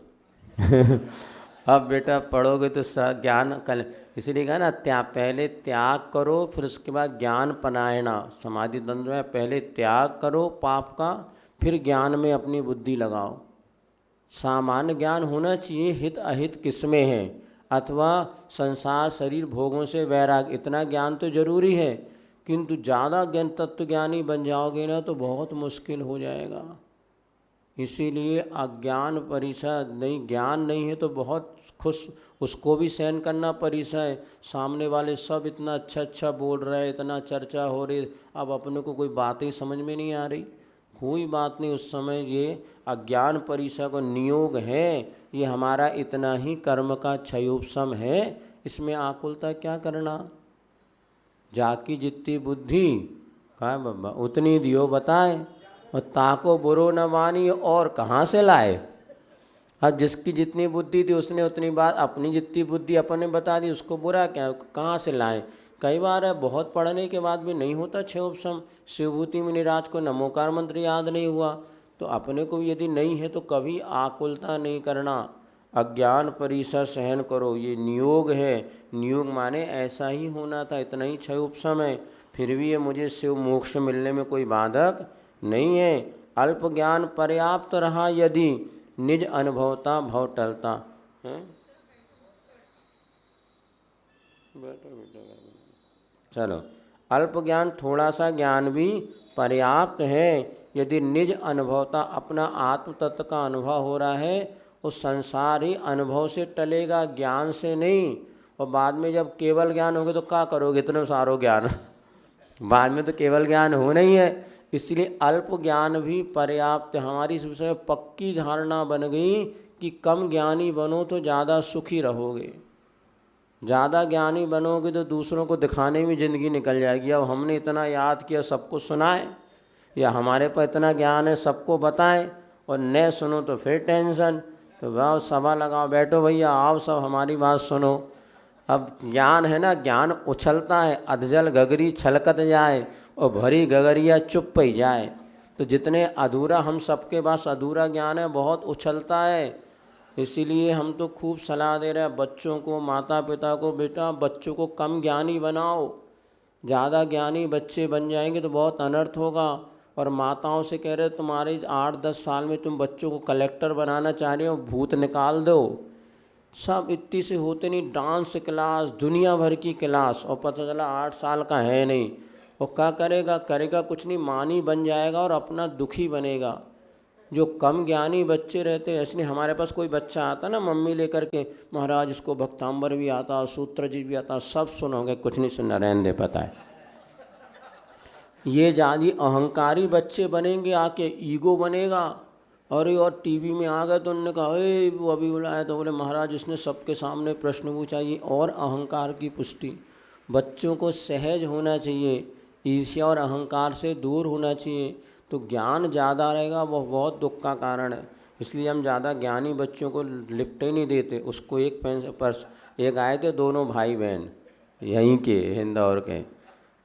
अब बेटा पढ़ोगे तो ज्ञान कल, इसलिए कहा ना पहले त्याग करो फिर उसके बाद ज्ञान पनायना। समाधि तंत्र में पहले त्याग करो पाप का, फिर ज्ञान में अपनी बुद्धि लगाओ। सामान्य ज्ञान होना चाहिए, हित अहित किसमें है, अथवा संसार शरीर भोगों से वैराग, इतना ज्ञान तो जरूरी है। किंतु ज़्यादा ज्ञान तत्वज्ञानी बन जाओगे ना तो बहुत मुश्किल हो जाएगा। इसीलिए अज्ञान परिसर नहीं, ज्ञान नहीं है तो बहुत खुश, उसको भी सहन करना परिसर है। सामने वाले सब इतना अच्छा अच्छा बोल रहे हैं, इतना चर्चा हो रही, अब अपने को कोई बात ही समझ में नहीं आ रही। कोई बात नहीं, उस समय ये अज्ञान परिसर को नियोग है, ये हमारा इतना ही कर्म का क्षयोपशम है, इसमें आकुलता क्या करना। जाकी जितनी बुद्धि कहा बाबा उतनी दियो बताए, और ताको बुरो न मानी और कहाँ से लाए। अब जिसकी जितनी बुद्धि थी उसने उतनी बात, अपनी जितनी बुद्धि अपने बता दी, उसको बुरा क्या, कहाँ से लाए। कई बार है बहुत पढ़ने के बाद भी नहीं होता क्षयोपशम। शिवभूति मुनिराज को नमोकार मंत्र याद नहीं हुआ, तो अपने को यदि नहीं है तो कभी आकुलता नहीं करना। अज्ञान परिसर सहन करो, ये नियोग है। नियोग माने ऐसा ही होना था, इतना ही क्षय उपशम है, फिर भी ये मुझे शिव मोक्ष मिलने में कोई बाधक नहीं है। अल्प ज्ञान पर्याप्त रहा यदि, निज अनुभवता भव टलता है। चलो, अल्प ज्ञान, थोड़ा सा ज्ञान भी पर्याप्त है यदि निज अनुभवता, अपना आत्म तत्व का अनुभव हो रहा है, उस संसार ही अनुभव से टलेगा, ज्ञान से नहीं। और बाद में जब केवल ज्ञान होगा तो क्या करोगे इतने सारो ज्ञान बाद में तो केवल ज्ञान होना ही है। इसलिए अल्प ज्ञान भी पर्याप्त। हमारी इस विषय में पक्की धारणा बन गई कि कम ज्ञानी बनो तो ज़्यादा सुखी रहोगे, ज़्यादा ज्ञानी बनोगे तो दूसरों को दिखाने में ज़िंदगी निकल जाएगी। अब हमने इतना याद किया सबको सुनाए, या हमारे पर इतना ज्ञान है सबको बताएं, और न सुनो तो फिर टेंशन। तो वाह, सभा लगाओ, बैठो भैया, आओ सब हमारी बात सुनो। अब ज्ञान है ना, ज्ञान उछलता है, अधजल गगरी छलकत जाए और भरी गगरिया चुप ही जाए। तो जितने अधूरा, हम सबके पास अधूरा ज्ञान है, बहुत उछलता है। इसीलिए हम तो खूब सलाह दे रहे हैं बच्चों को, माता पिता को, बेटा बच्चों को कम ज्ञानी बनाओ। ज़्यादा ज्ञानी बच्चे बन जाएंगे तो बहुत अनर्थ होगा। और माताओं से कह रहे तुम्हारे 8-10 साल में तुम बच्चों को कलेक्टर बनाना चाह रहे हो, भूत निकाल दो। सब इतनी से होते नहीं, डांस क्लास, दुनिया भर की क्लास, और पता चला 8 साल का है नहीं। वो क्या करेगा, करेगा कुछ नहीं, मानी बन जाएगा और अपना दुखी बनेगा। जो कम ज्ञानी बच्चे रहते हैं, इसलिए हमारे पास कोई बच्चा आता ना मम्मी लेकर के, महाराज इसको भक्तांबर भी आता, सूत्र जी भी आता, सब सुनोगे, कुछ नहीं सुनना, रहने दे, पता है। ये ज़्यादा अहंकारी बच्चे बनेंगे, आके ईगो बनेगा। और टीवी में आ गए तो उन्होंने कहा ए वो अभी बुलाया, तो बोले महाराज इसने सबके सामने प्रश्न पूछा। ये और अहंकार की पुष्टि। बच्चों को सहज होना चाहिए, ईर्ष्या और अहंकार से दूर होना चाहिए। तो ज्ञान ज़्यादा रहेगा वह बहुत दुख का कारण है। इसलिए हम ज़्यादा ज्ञानी बच्चों को लिपटे नहीं देते। उसको एक एक आए थे दोनों भाई बहन यहीं के इंदौर के,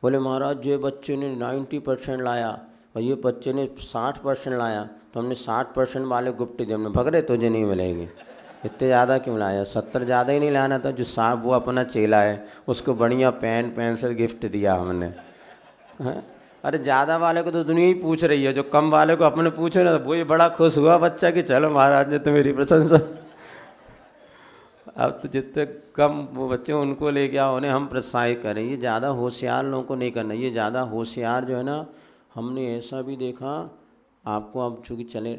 बोले महाराज जो बच्चे ने 90% लाया और ये बच्चे ने 60% लाया, तो हमने 60% वाले गुप्त दिए, हमने भगरे तुझे नहीं मिलेंगे, इतने ज़्यादा क्यों लाया, 70 ज़्यादा ही नहीं लाना था। जो साहब वो अपना चेला है उसको बढ़िया पेन पेंसिल गिफ्ट दिया हमने। हैं, अरे ज़्यादा वाले को तो दुनिया ही पूछ रही है, जो कम वाले को अपने पूछो ना तो वही बड़ा खुश हुआ बच्चा कि चलो महाराज ने तो मेरी प्रशंसा। अब तो जितने कम वो बच्चे उनको लेके आओ, उन्हें हम प्रोत्साहित करें। ये ज़्यादा होशियार लोगों को नहीं करना। ये ज़्यादा होशियार जो है ना, हमने ऐसा भी देखा, आपको अब चूँकि चले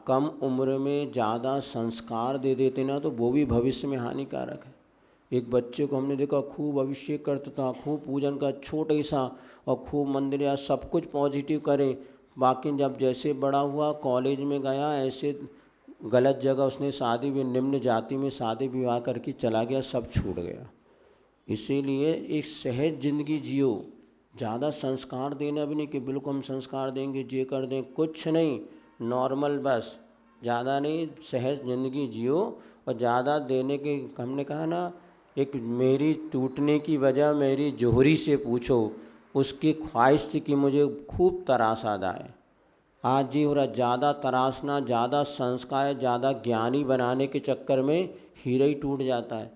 कम उम्र में ज़्यादा संस्कार दे देते ना, तो वो भी भविष्य में हानिकारक है। एक बच्चे को हमने देखा खूब अभिषेक करता था, खूब पूजन का, छोटे सा, और खूब मंदिर या सब कुछ पॉजिटिव करे। बाकी जब जैसे बड़ा हुआ, कॉलेज में गया, ऐसे गलत जगह उसने शादी भी, निम्न जाति में शादी विवाह करके चला गया, सब छूट गया। इसीलिए एक सहज जिंदगी जियो। ज़्यादा संस्कार देना भी नहीं कि बिल्कुल हम संस्कार देंगे, ये कर दें, कुछ नहीं, नॉर्मल बस, ज़्यादा नहीं, सहज जिंदगी जियो। और ज़्यादा देने के, हमने कहा ना, एक मेरी टूटने की वजह मेरी जोहरी से पूछो, उसकी ख्वाहिश थी कि मुझे खूब तरासा जाए। आज ये हो रहा, ज़्यादा तरासना, ज़्यादा संस्कार, ज़्यादा ज्ञानी बनाने के चक्कर में हीरा ही टूट जाता है।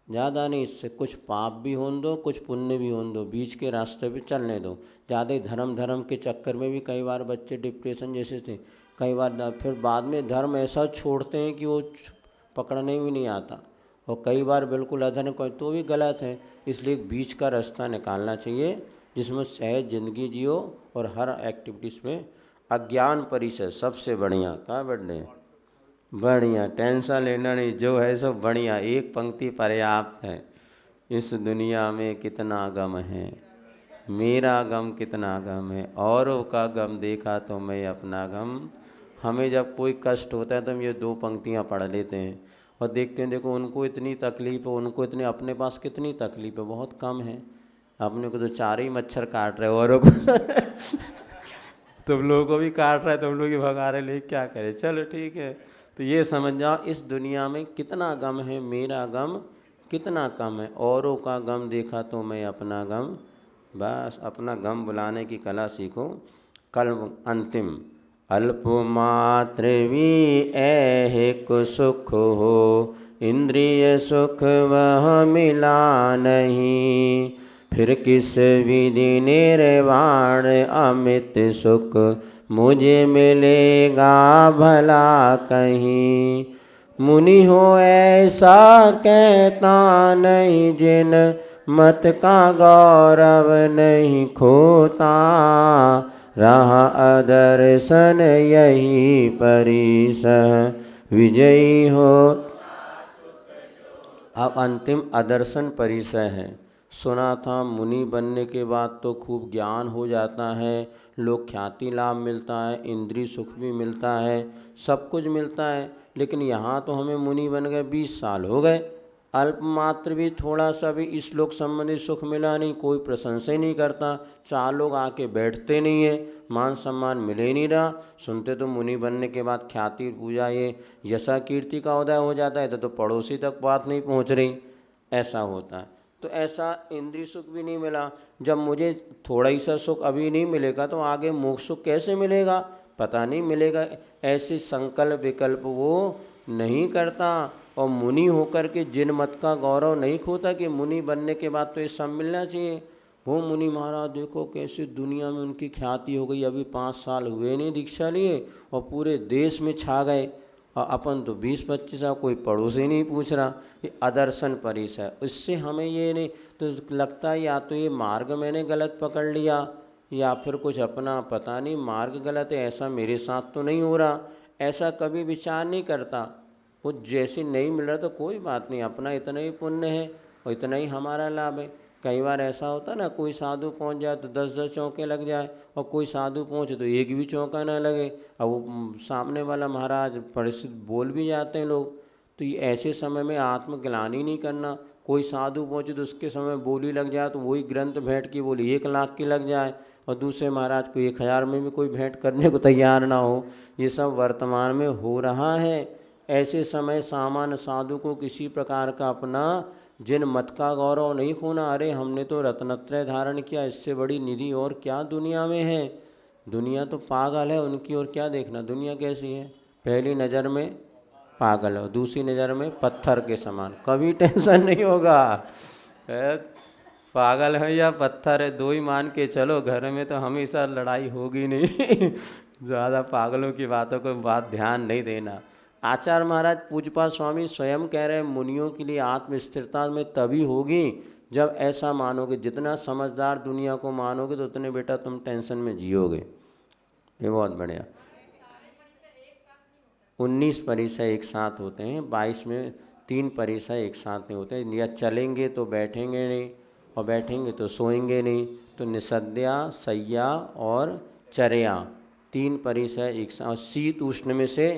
ज़्यादा नहीं, इससे कुछ पाप भी होने दो, कुछ पुण्य भी होने दो, बीच के रास्ते पे चलने दो। ज़्यादा धर्म के चक्कर में भी कई बार बच्चे डिप्रेशन जैसे थे, कई बार फिर बाद में धर्म ऐसा छोड़ते हैं कि वो पकड़ने भी नहीं आता, और कई बार बिल्कुल अधर्म कोई तो भी गलत है। इसलिए एक बीच का रास्ता निकालना चाहिए जिसमें सहज ज़िंदगी जियो, और हर एक्टिविटीज़ में अज्ञान परिचय सबसे बढ़िया। कहाँ बढ़ने बढ़िया, टेंशन लेना नहीं, जो है सब बढ़िया, एक पंक्ति पर्याप्त है। इस दुनिया में कितना गम है, मेरा गम कितना गम है, औरों का गम देखा तो मैं अपना गम। हमें जब कोई कष्ट होता है तो हम ये 2 पंक्तियाँ पढ़ लेते हैं और देखते हैं, देखो उनको इतनी तकलीफ है, उनको इतने, अपने पास कितनी तकलीफ है, बहुत कम है। अपने को तो 4 ही मच्छर काट रहे, औरों को तुम लोगों को भी काट रहा है, तुम लोग ही भगा रहे, ले क्या करें। चलो ठीक है, तो ये समझ जाओ इस दुनिया में कितना गम है, मेरा गम कितना कम है, औरों का गम देखा तो मैं अपना गम। बस अपना गम बुलाने की कला सीखो। कल अंतिम अल्पमात्र भी ऐहिक सुख हो, इंद्रिय सुख वह मिला नहीं। फिर किस विधि निर्वाण अमित सुख, मुझे मिलेगा भला कहीं। मुनि हो ऐसा कहता नहीं, जिन मत का गौरव नहीं खोता। रहा अदर्शन यही परिसह, विजयी हो। अब अंतिम अदर्शन परिसय है। सुना था मुनि बनने के बाद तो खूब ज्ञान हो जाता है, लोग ख्याति लाभ मिलता है, इंद्रिय सुख भी मिलता है, सब कुछ मिलता है। लेकिन यहाँ तो हमें मुनि बन गए, 20 साल हो गए, अल्पमात्र भी थोड़ा सा भी इस लोक संबंधी सुख मिला नहीं, कोई प्रशंसा ही नहीं करता, 4 लोग आके बैठते नहीं है, मान सम्मान मिले ही नहीं रहा। सुनते तो मुनि बनने के बाद ख्याति पूजा ये यशा कीर्ति का उदय हो जाता है, तो पड़ोसी तक बात नहीं पहुंच रही, ऐसा होता है। तो ऐसा इंद्रिय सुख भी नहीं मिला। जब मुझे थोड़ा ही सा सुख अभी नहीं मिलेगा तो आगे मोक्ष सुख कैसे मिलेगा, पता नहीं मिलेगा। ऐसे संकल्प विकल्प वो नहीं करता। और मुनि होकर के जिन मत का गौरव नहीं खोता कि मुनि बनने के बाद तो ये सब मिलना चाहिए। वो मुनि महाराज देखो कैसे दुनिया में उनकी ख्याति हो गई, अभी 5 साल हुए नहीं दीक्षा लिए और पूरे देश में छा गए, और अपन तो 20-25 साल कोई पड़ोसी नहीं पूछ रहा। ये अदर्शन परिस है। इससे हमें ये नहीं तो लगता है या तो ये मार्ग मैंने गलत पकड़ लिया या फिर कुछ अपना पता नहीं मार्ग गलत है, ऐसा मेरे साथ तो नहीं हो रहा, ऐसा कभी विचार नहीं करता। वो जैसे नहीं मिल रहा तो कोई बात नहीं, अपना इतना ही पुण्य है और इतना ही हमारा लाभ है। कई बार ऐसा होता ना, कोई साधु पहुंच जाए तो 10-10 चौके लग जाए, और कोई साधु पहुंचे तो एक भी चौका ना लगे, और वो सामने वाला महाराज परिस्थिति बोल भी जाते हैं लोग। तो ये ऐसे समय में आत्मग्लानि नहीं करना। कोई साधु पहुंचे तो उसके समय बोली लग जाए तो वही ग्रंथ भेंट की बोली 1 लाख की लग जाए, और दूसरे महाराज को 1000 में भी कोई भेंट करने को तैयार ना हो। ये सब वर्तमान में हो रहा है। ऐसे समय सामान्य साधु को किसी प्रकार का अपना जिन मत का गौरव नहीं खोना। अरे हमने तो रत्नत्रय धारण किया, इससे बड़ी निधि और क्या दुनिया में है। दुनिया तो पागल है, उनकी और क्या देखना। दुनिया कैसी है, पहली नज़र में पागल है, दूसरी नज़र में पत्थर के समान, कभी टेंशन नहीं होगा। पागल है या पत्थर है, दो ही मान के चलो, घर में तो हमेशा लड़ाई होगी नहीं। ज़्यादा पागलों की बातों को बात ध्यान नहीं देना। आचार्य महाराज पूज्यपाद स्वामी स्वयं कह रहे हैं मुनियों के लिए आत्म स्थिरता में तभी होगी जब ऐसा मानोगे। जितना समझदार दुनिया को मानोगे तो उतने बेटा तुम टेंशन में जियोगे। ये बहुत बढ़िया। 19 परिसर एक साथ होते हैं, 22 में 3 परिसर एक साथ नहीं होते। या चलेंगे तो बैठेंगे नहीं, और बैठेंगे तो सोएंगे नहीं। तो निषद्या, सैया और चर्या 3 परिसर एक साथ, और शीत उष्ण में से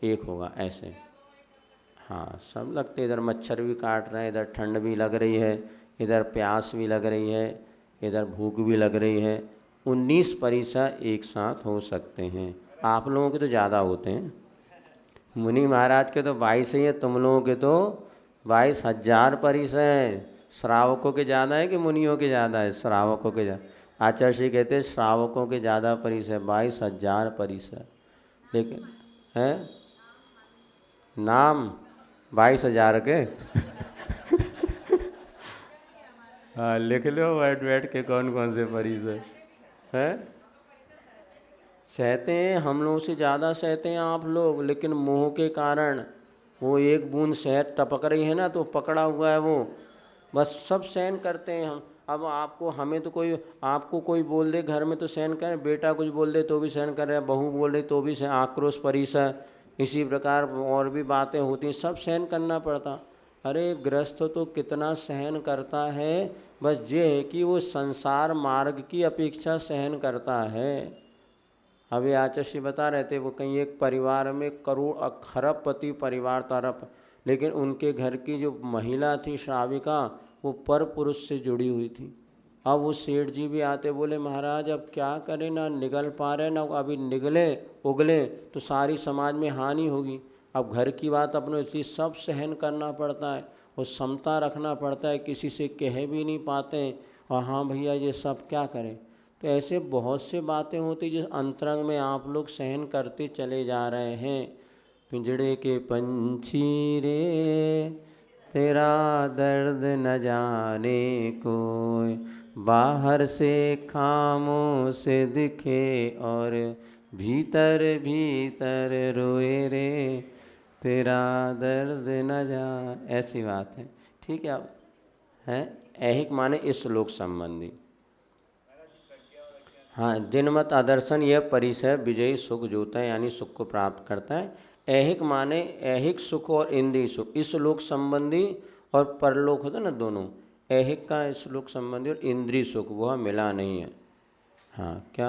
एक होगा ऐसे। हाँ सब लगते, इधर मच्छर भी काट रहे हैं, इधर ठंड भी लग रही है, इधर प्यास भी लग रही है, इधर भूख भी लग रही है। 19 परिसर एक साथ हो सकते हैं। आप लोगों के तो ज़्यादा होते हैं, मुनि महाराज के तो 22 ही है, तुम लोगों के तो 22,000 परिसर हैं। श्रावकों के ज़्यादा है कि मुनियों के ज़्यादा है? श्रावकों के ज़्यादा। आचार्य श्री कहते हैं श्रावकों के ज़्यादा परिसर, 22,000 परिसर। लेकिन है नाम 22,000 के। हाँ लिख लो बैठ बैठ के कौन कौन से परिसर हैं। सहते हैं, हम लोगों से ज़्यादा सहते हैं आप लोग, लेकिन मोह के कारण वो एक बूंद शहद टपक रही है ना तो पकड़ा हुआ है वो, बस सब सहन करते हैं हम। अब आपको हमें तो कोई, आपको कोई बोल दे घर में तो सहन करें, बेटा कुछ बोल दे तो भी सहन कर रहे हैं, बहू बोल दे तो भी सहन, आक्रोश परिसर, इसी प्रकार और भी बातें होती हैं, सब सहन करना पड़ता। अरे गृहस्थ तो कितना सहन करता है, बस ये है कि वो संसार मार्ग की अपेक्षा सहन करता है। अभी आचार्य बता रहे थे, वो कहीं एक परिवार में करोड़ खरबपति परिवार तरफ, लेकिन उनके घर की जो महिला थी श्राविका वो पर पुरुष से जुड़ी हुई थी। अब वो सेठ जी भी आते, बोले महाराज अब क्या करें, ना निगल पा रहे, ना अभी निगले उगले तो सारी समाज में हानि होगी। अब घर की बात अपने इसलिए सब सहन करना पड़ता है और समता रखना पड़ता है, किसी से कह भी नहीं पाते। और हाँ भैया ये सब क्या करें। तो ऐसे बहुत से बातें होती जिस अंतरंग में आप लोग सहन करते चले जा रहे हैं। पिंजड़े के पंछी रे तेरा दर्द न जाने कोई, बाहर से खामों से दिखे और भीतर भीतर रोए रे तेरा दर्द न जा। ऐसी बात है, ठीक है। अब है ऐहिक माने इस श्लोक संबंधी। हाँ, दिनमत आदर्शन यह परिसय विजयी सुख जोता है, यानी सुख को प्राप्त करता है। ऐहिक माने ऐहिक सुख और इंद्रिय सुख, इस लोक संबंधी और परलोक होता है ना दोनों। ऐहिक का इस लोक संबंधी और इंद्रिय सुख वह मिला नहीं है। हाँ क्या?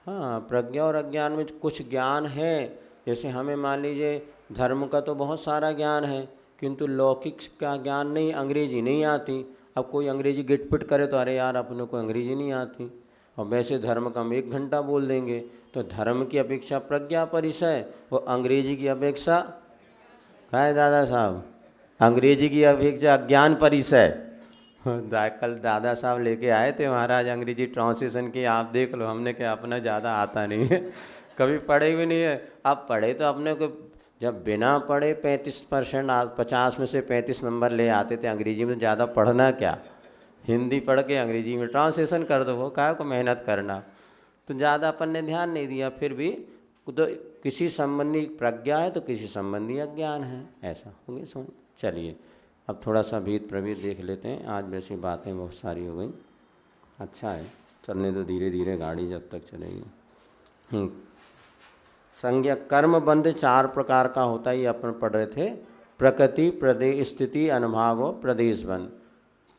हाँ, प्रज्ञा और अज्ञान में कुछ ज्ञान है। जैसे हमें मान लीजिए धर्म का तो बहुत सारा ज्ञान है, किंतु लौकिक का ज्ञान नहीं, अंग्रेजी नहीं आती। अब कोई अंग्रेजी गिटपिट करे तो अरे यार अपने को अंग्रेजी नहीं आती, और वैसे धर्म का हम 1 घंटा बोल देंगे। तो धर्म की अपेक्षा प्रज्ञा परिसय, वो अंग्रेजी की अपेक्षा क्या है दादा साहब? अंग्रेजी की अपेक्षा अज्ञान परिसय। कल दादा साहब लेके आए थे महाराज अंग्रेजी ट्रांसलेशन की, आप देख लो। हमने क्या अपना ज़्यादा आता नहीं है, कभी पढ़े भी नहीं है। अब पढ़े तो अपने को, जब बिना पढ़े 35% 50 में से 35 नंबर ले आते थे अंग्रेजी में, ज़्यादा पढ़ना क्या, हिंदी पढ़ के अंग्रेजी में ट्रांसलेशन कर दो, वो काहे को मेहनत करना। तो ज़्यादा अपन ने ध्यान नहीं दिया। फिर भी तो किसी संबंधी प्रज्ञा है तो किसी संबंधी अज्ञान है, ऐसा होंगे समझ। चलिए अब थोड़ा सा भीत प्रभीत देख लेते हैं। आज वैसी बातें बहुत सारी हो गई। अच्छा है, चलने दो धीरे धीरे गाड़ी जब तक चलेगी। संज्ञा कर्म बंध 4 प्रकार का होता है, ये अपन पढ़ रहे थे। प्रकृति, प्रदेश, स्थिति, अनुभाव और प्रदेश बंध।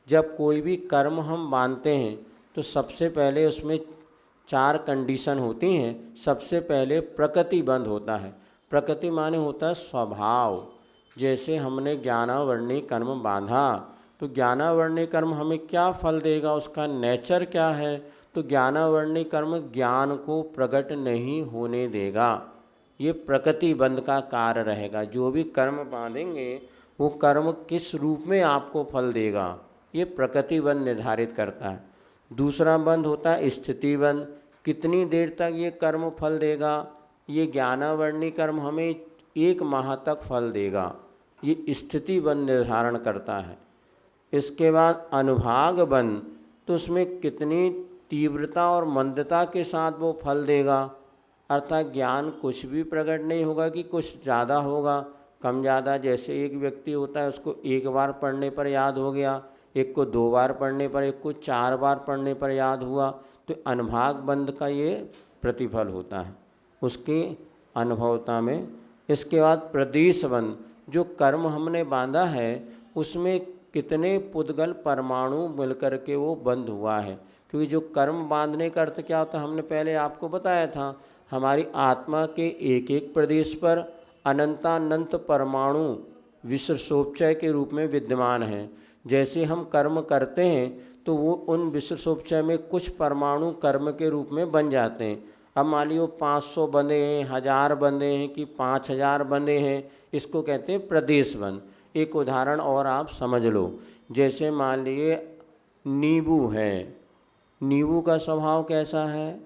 जब कोई भी कर्म हम बांधते हैं तो सबसे पहले उसमें 4 कंडीशन होती हैं। सबसे पहले प्रकृति बंध होता है। प्रकृति माने होता है स्वभाव। जैसे हमने ज्ञानावर्णी कर्म बांधा तो ज्ञानावर्णी कर्म हमें क्या फल देगा, उसका नेचर क्या है? तो ज्ञानावर्णी कर्म ज्ञान को प्रकट नहीं होने देगा। ये प्रकृति बंध का कार्य रहेगा। जो भी कर्म बांधेंगे वो कर्म किस रूप में आपको फल देगा, ये प्रकृति बंध निर्धारित करता है। दूसरा बंध होता है स्थिति बंध। कितनी देर तक ये कर्म फल देगा? ये ज्ञानावर्णी कर्म हमें 1 माह तक फल देगा, ये स्थिति बंध निर्धारण करता है। इसके बाद अनुभाग बंध, तो उसमें कितनी तीव्रता और मंदता के साथ वो फल देगा। अर्थात ज्ञान कुछ भी प्रकट नहीं होगा कि कुछ ज़्यादा होगा कम ज़्यादा। जैसे एक व्यक्ति होता है, उसको 1 बार पढ़ने पर याद हो गया, एक को 2 बार पढ़ने पर, एक को 4 बार पढ़ने पर याद हुआ। तो अनुभाग बंध का ये प्रतिफल होता है उसकी अनुभवता में। इसके बाद प्रदेश बंध, जो कर्म हमने बांधा है उसमें कितने पुद्गल परमाणु मिलकर के वो बंद हुआ है। क्योंकि जो कर्म बांधने का अर्थ क्या होता है, हमने पहले आपको बताया था। हमारी आत्मा के एक एक प्रदेश पर अनंतानंत परमाणु विश्वसोपचय के रूप में विद्यमान हैं। जैसे हम कर्म करते हैं तो वो उन विश्वसोपचय में कुछ परमाणु कर्म के रूप में बन जाते हैं। अब मान लीजिए 500 बंधे हैं, 1000 बंधे हैं कि 5000 बंधे हैं, इसको कहते हैं प्रदेश बंध। एक उदाहरण और आप समझ लो। जैसे मान लीजिए नींबू है, नींबू का स्वभाव कैसा है?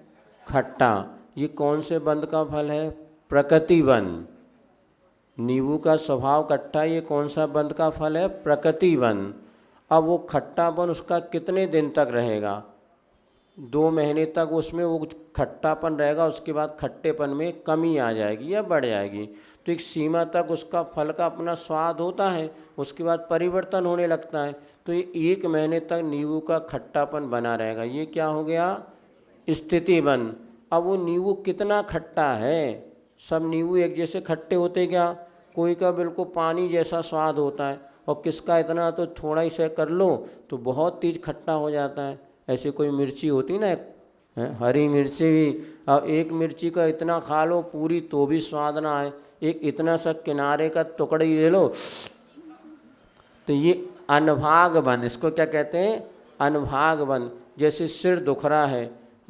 खट्टा। ये कौन से बंध का फल है? प्रकृति बंध। नींबू का स्वभाव खट्टा, ये कौन सा बंध का फल है? प्रकृति बंध। अब वो खट्टापन उसका कितने दिन तक रहेगा? 2 महीने तक उसमें वो खट्टापन रहेगा, उसके बाद खट्टेपन में कमी आ जाएगी या बढ़ जाएगी। तो एक सीमा तक उसका फल का अपना स्वाद होता है, उसके बाद परिवर्तन होने लगता है। तो ये 1 महीने तक नींबू का खट्टापन बना रहेगा। ये क्या हो गया? स्थिति बंध। अब वो नींबू कितना खट्टा है? सब नींबू एक जैसे खट्टे होते क्या? कोई का बिल्कुल पानी जैसा स्वाद होता है, और किसका इतना तो थोड़ा ही से कर लो तो बहुत तेज खट्टा हो जाता है। ऐसे कोई मिर्ची होती ना, हरी मिर्ची भी, अब एक मिर्ची का इतना खा लो पूरी तो भी स्वाद ना आए, एक इतना सा किनारे का टुकड़ा ही ले लो। तो ये अनुभाग बंध, इसको क्या कहते हैं? अनुभाग बंध। जैसे सिर दुख रहा है,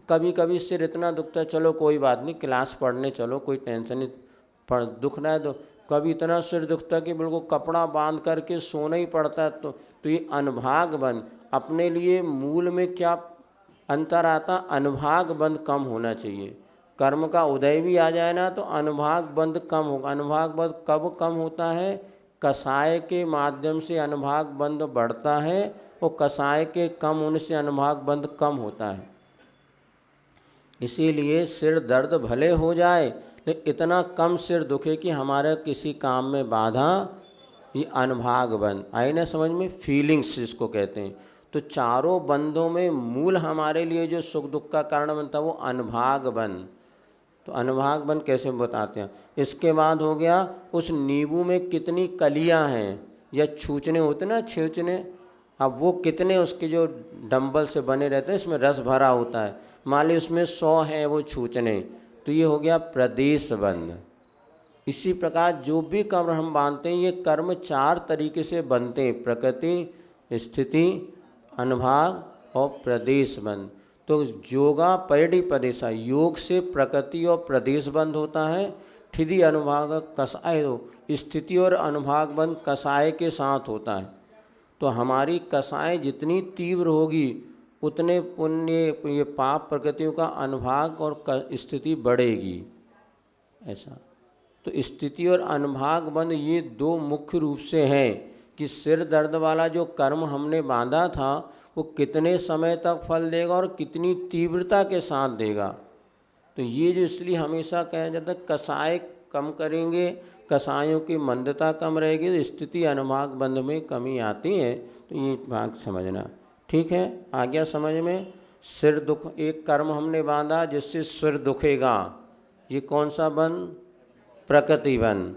कभी कभी सिर इतना दुखता है, चलो कोई बात नहीं क्लास पढ़ने चलो, कोई टेंशन नहीं, पढ़ दुख रहा है तो कभी इतना सिर दुखता है कि बिल्कुल कपड़ा बांध करके सोना ही पड़ता है। तो ये अनुभाग बंध अपने लिए मूल में क्या अंतर आता अनुभाग बंध कम होना चाहिए। कर्म का उदय भी आ जाए ना तो अनुभाग बंध कम होगा। अनुभाग बंध कब कम होता है? कषाय के माध्यम से अनुभाग बंध बढ़ता है और कषाय के कम होने से अनुभाग बंध कम होता है। इसीलिए सिर दर्द भले हो जाए लेकिन इतना कम सिर दुखे कि हमारे किसी काम में बाधा, ये अनुभाग बंध आई ना समझ में। फीलिंग्स इसको कहते हैं। तो चारों बंधों में मूल हमारे लिए जो सुख दुख का कारण बनता है वो अनुभाग बंध। तो अनुभाग बंध कैसे बताते हैं। इसके बाद हो गया उस नींबू में कितनी कलियां हैं या छूचने होते ना, छेचने, अब वो कितने उसके जो डंबल से बने रहते हैं, इसमें रस भरा होता है, मान ली उसमें 100 हैं वो छूचने, तो ये हो गया प्रदेश बंध। इसी प्रकार जो भी कर्म हम बांधते हैं ये कर्म 4 तरीके से बनते हैं, प्रकृति, स्थिति, अनुभाग और प्रदेश बंध। तो योगा परिधि प्रदेशा, योग से प्रकृति और प्रदेश बंध होता है। ठिधि अनुभाग कषाय, स्थिति और अनुभाग बंध कषाय के साथ होता है। तो हमारी कषाय जितनी तीव्र होगी उतने पुण्य ये पाप प्रकृतियों का अनुभाग और स्थिति बढ़ेगी, ऐसा। तो स्थिति और अनुभाग बंध ये 2 मुख्य रूप से हैं कि सिर दर्द वाला जो कर्म हमने बांधा था वो कितने समय तक फल देगा और कितनी तीव्रता के साथ देगा। तो ये जो इसलिए हमेशा कहा जाता है कषाय कम करेंगे, कषायों की मंदता कम रहेगी तो स्थिति अनुभाग बंध में कमी आती है। तो ये भाग समझना ठीक है। आ गया समझ में। सिर दुख, एक कर्म हमने बांधा जिससे सिर दुखेगा, ये कौन सा बंध? प्रकृति बंध।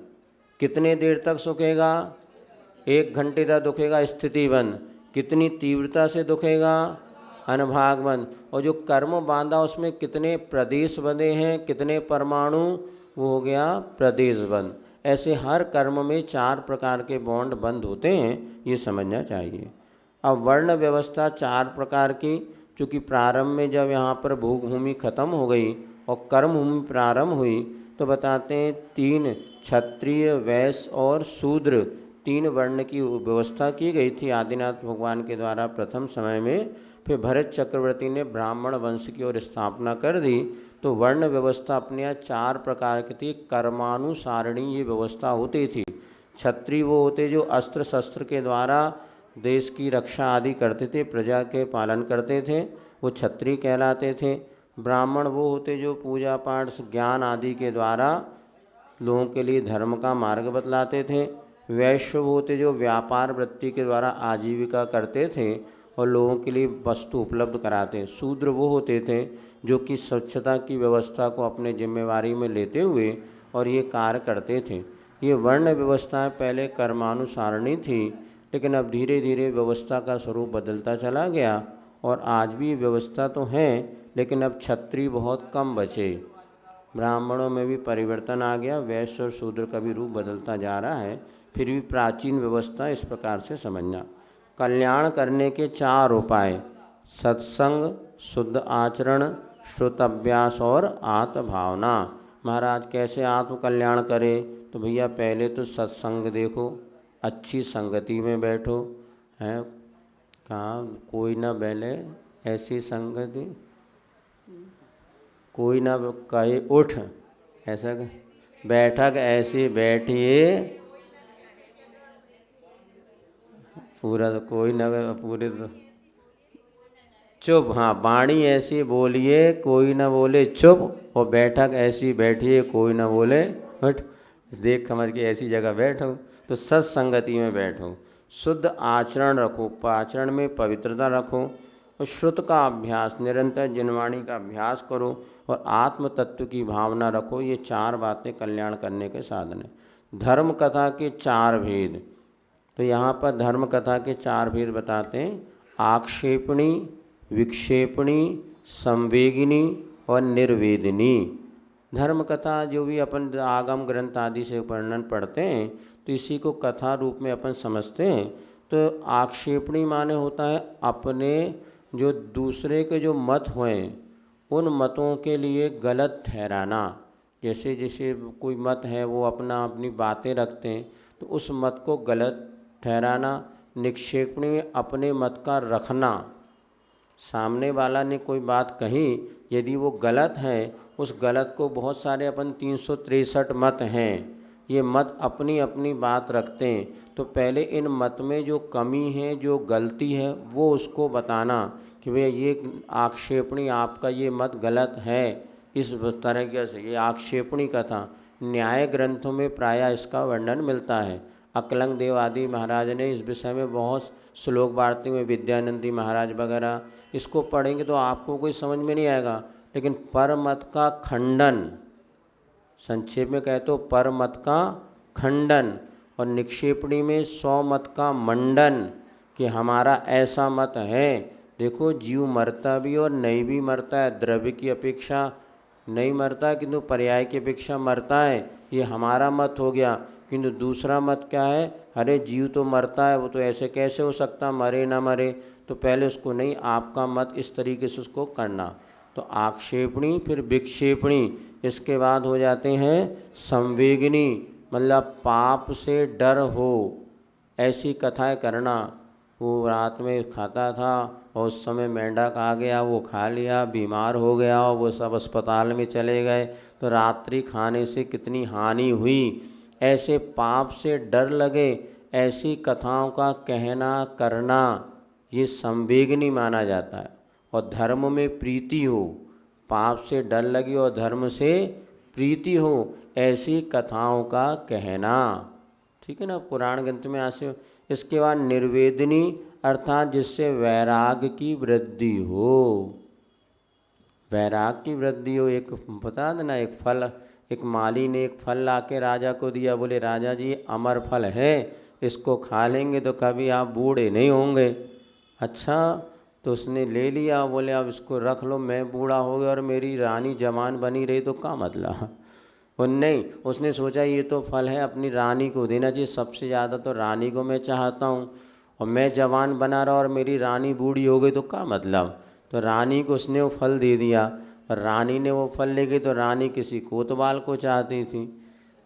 कितने देर तक सुखेगा? 1 घंटे तक दुखेगा, स्थिति बंध। कितनी तीव्रता से दुखेगा? अनुभाग बंध। और जो कर्म बांधा उसमें कितने प्रदेश बंधे हैं, कितने परमाणु, वो हो गया प्रदेश बंध। ऐसे हर कर्म में 4 प्रकार के बॉन्ड बंद होते हैं, ये समझना चाहिए। अब वर्ण व्यवस्था 4 प्रकार की, चूँकि प्रारंभ में जब यहाँ पर भोग भूमि खत्म हो गई और कर्म भूमि प्रारंभ हुई तो बताते हैं 3 क्षत्रिय, वैश्य और शूद्र 3 वर्ण की व्यवस्था की गई थी आदिनाथ भगवान के द्वारा प्रथम समय में। फिर भरत चक्रवर्ती ने ब्राह्मण वंश की ओर स्थापना कर दी। तो वर्ण व्यवस्था अपने यहाँ 4 प्रकार की थी। कर्मानुसारिणी ये व्यवस्था होती थी। क्षत्रिय वो होते जो अस्त्र शस्त्र के द्वारा देश की रक्षा आदि करते थे, प्रजा के पालन करते थे, वो क्षत्रिय कहलाते थे। ब्राह्मण वो होते जो पूजा पाठ ज्ञान आदि के द्वारा लोगों के लिए धर्म का मार्ग बतलाते थे। वैश्य वो होते जो व्यापार वृत्ति के द्वारा आजीविका करते थे और लोगों के लिए वस्तु उपलब्ध कराते। शूद्र वो होते थे जो कि स्वच्छता की व्यवस्था को अपने जिम्मेवारी में लेते हुए और ये कार्य करते थे। ये वर्ण व्यवस्थाएं पहले कर्मानुसारिणी थी, लेकिन अब धीरे धीरे व्यवस्था का स्वरूप बदलता चला गया और आज भी व्यवस्था तो है, लेकिन अब क्षत्रिय बहुत कम बचे। ब्राह्मणों में भी परिवर्तन आ गया, वैश्य और शूद्र का भी रूप बदलता जा रहा है। फिर भी प्राचीन व्यवस्था इस प्रकार से समझना। कल्याण करने के 4 उपाय: सत्संग, शुद्ध आचरण, श्रुत अभ्यास और आत्मभावना। महाराज कैसे आत्म कल्याण करें? तो भैया पहले तो सत्संग देखो, अच्छी संगति में बैठो, है कहाँ कोई ना बैले ऐसी संगति, कोई ना कहे उठ, ऐसा बैठक ऐसी बैठिए पूरा, तो कोई ना पूरे तो चुप, हाँ वाणी ऐसी बोलिए कोई ना बोले चुप, और बैठक ऐसी बैठिए कोई ना बोले उठ। देख समझ के ऐसी जगह बैठो, तो सत्संगति में बैठो। शुद्ध आचरण रखो, आचरण में पवित्रता रखो, और श्रुत का अभ्यास, निरंतर जिनवाणी का अभ्यास करो, और आत्म तत्व की भावना रखो। ये 4 बातें कल्याण करने के साधन हैं। धर्म कथा के 4 भेद, तो यहाँ पर धर्म कथा के 4 भेद बताते हैं: आक्षेपणी, विक्षेपणी, संवेगिनी और निर्वेदिनी। धर्म कथा जो भी अपन आगम ग्रंथ आदि से वर्णन पढ़ते हैं तो इसी को कथा रूप में अपन समझते हैं। तो आक्षेपणी माने होता है अपने जो दूसरे के जो मत हुए उन मतों के लिए गलत ठहराना। जैसे जैसे कोई मत है वो अपनी बातें रखते हैं तो उस मत को गलत ठहराना। निक्षेपणी में अपने मत का रखना, सामने वाला ने कोई बात कही, यदि वो गलत है, उस गलत को बहुत सारे अपन 363 मत हैं, ये मत अपनी अपनी बात रखते हैं, तो पहले इन मत में जो कमी है, जो गलती है, वो उसको बताना कि भैया ये आक्षेपणी आपका ये मत गलत है, इस तरह से ये आक्षेपणी कथा। न्याय ग्रंथों में प्रायः इसका वर्णन मिलता है। अकलंग देव आदि महाराज ने इस विषय में बहुत श्लोक वार्ते में, विद्यानंदी महाराज वगैरह, इसको पढ़ेंगे तो आपको कोई समझ में नहीं आएगा। लेकिन परमत का खंडन, संक्षेप में कहे तो परमत का खंडन, और निक्षेपणी में 100 मत का मंडन कि हमारा ऐसा मत है। देखो जीव मरता भी और नहीं भी मरता है, द्रव्य की अपेक्षा नहीं मरता किंतु पर्याय की अपेक्षा मरता है, ये हमारा मत हो गया। किंतु दूसरा मत क्या है, अरे जीव तो मरता है, वो तो ऐसे कैसे हो सकता, मरे ना मरे। तो पहले उसको नहीं, आपका मत इस तरीके से उसको करना। तो आक्षेपणी, फिर विक्षेपणी, इसके बाद हो जाते हैं संवेगनी, मतलब पाप से डर हो ऐसी कथाएं करना। वो रात में खाता था और उस समय मेंढक आ गया, वो खा लिया, बीमार हो गया और वो सब अस्पताल में चले गए, तो रात्रि खाने से कितनी हानि हुई। ऐसे पाप से डर लगे ऐसी कथाओं का कहना करना, ये संवेगनी माना जाता है। और धर्म में प्रीति हो, पाप से डर लगी और धर्म से प्रीति हो, ऐसी कथाओं का कहना, ठीक है ना, पुराण ग्रंथ में ऐसे। इसके बाद निर्वेदनी, अर्थात जिससे वैराग की वृद्धि हो, वैराग की वृद्धि हो। एक बता देना, एक फल, एक माली ने एक फल लाके राजा को दिया, बोले राजा जी अमर फल है, इसको खा लेंगे तो कभी आप बूढ़े नहीं होंगे। अच्छा, तो उसने ले लिया, बोले अब इसको रख लो, मैं बूढ़ा हो गया और मेरी रानी जवान बनी रही तो क्या मतलब। वो नहीं, उसने सोचा ये तो फल है, अपनी रानी को देना चाहिए, सबसे ज़्यादा तो रानी को मैं चाहता हूँ, और मैं जवान बना रहा और मेरी रानी बूढ़ी हो गई तो क्या मतलब। तो रानी को उसने वो फल दे दिया, और रानी ने वो फल ले गई, तो रानी किसी कोतवाल को चाहती थी।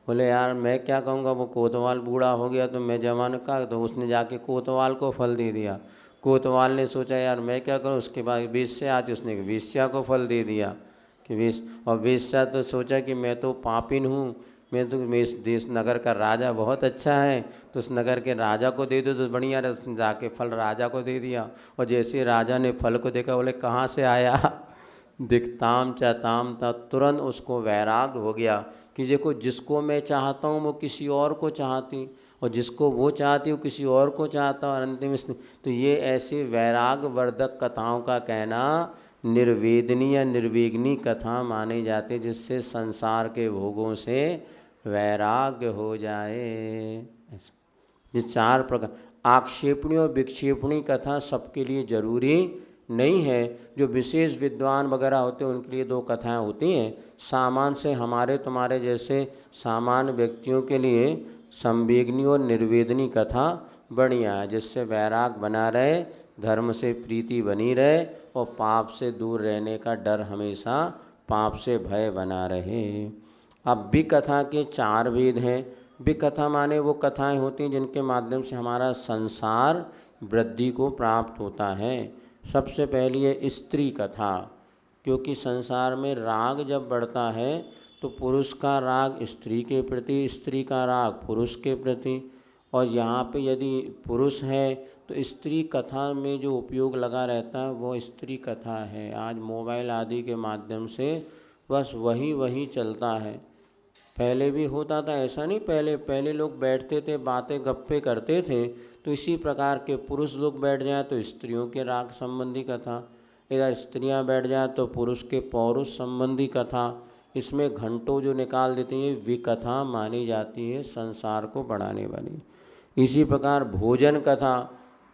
बोले यार मैं क्या कहूँगा, वो कोतवाल बूढ़ा हो गया तो मैं जवान का, तो उसने जाके कोतवाल को फल दे दिया। कोतवाल ने सोचा यार मैं क्या करूँ, उसके बाद वेश्या आती, उसने वेश्या को फल दे दिया कि और वेश्या तो सोचा कि मैं तो पापिन हूँ, मैं तो देश नगर का राजा बहुत अच्छा है, तो उस नगर के राजा को दे दो तो बढ़िया, जाके फल राजा को दे दिया। और जैसे राजा ने फल को देखा, बोले कहाँ से आया, दिखताम चाहताम था, तुरंत उसको वैराग हो गया कि देखो जिसको मैं चाहता हूँ वो किसी और को चाहती, और जिसको वो चाहती वो किसी और को चाहता, और अंतिम तो ये ऐसे वैराग वर्धक कथाओं का कहना निर्वेदनी या निर्विघ्नी कथा माने जाते, जिससे संसार के भोगों से वैराग्य हो जाए। ये 4 प्रकार। आक्षेपणी और विक्षेपणी कथा सबके लिए जरूरी नहीं है, जो विशेष विद्वान वगैरह होते हैं उनके लिए 2 कथाएं होती हैं। सामान्य से हमारे तुम्हारे जैसे सामान्य व्यक्तियों के लिए संवेगनी और निर्वेदनी कथा बढ़िया है, जिससे वैराग बना रहे, धर्म से प्रीति बनी रहे, और पाप से दूर रहने का डर, हमेशा पाप से भय बना रहे। अब विकथा के 4 भेद हैं। विकथा माने वो कथाएं होती हैं जिनके माध्यम से हमारा संसार वृद्धि को प्राप्त होता है। सबसे पहली है स्त्री कथा, क्योंकि संसार में राग जब बढ़ता है तो पुरुष का राग स्त्री के प्रति, स्त्री का राग पुरुष के प्रति। और यहाँ पे यदि पुरुष है तो स्त्री कथा में जो उपयोग लगा रहता है वो स्त्री कथा है। आज मोबाइल आदि के माध्यम से बस वही चलता है। पहले भी होता था, ऐसा नहीं, पहले लोग बैठते थे, बातें गप्पे करते थे, तो इसी प्रकार के पुरुष लोग बैठ जाएं तो स्त्रियों के राग संबंधी कथा, इधर स्त्रियां बैठ जाएं तो पुरुष के पौरुष संबंधी कथा, इसमें घंटों जो निकाल देती हैं विकथा मानी जाती है, संसार को बढ़ाने वाली। इसी प्रकार भोजन कथा,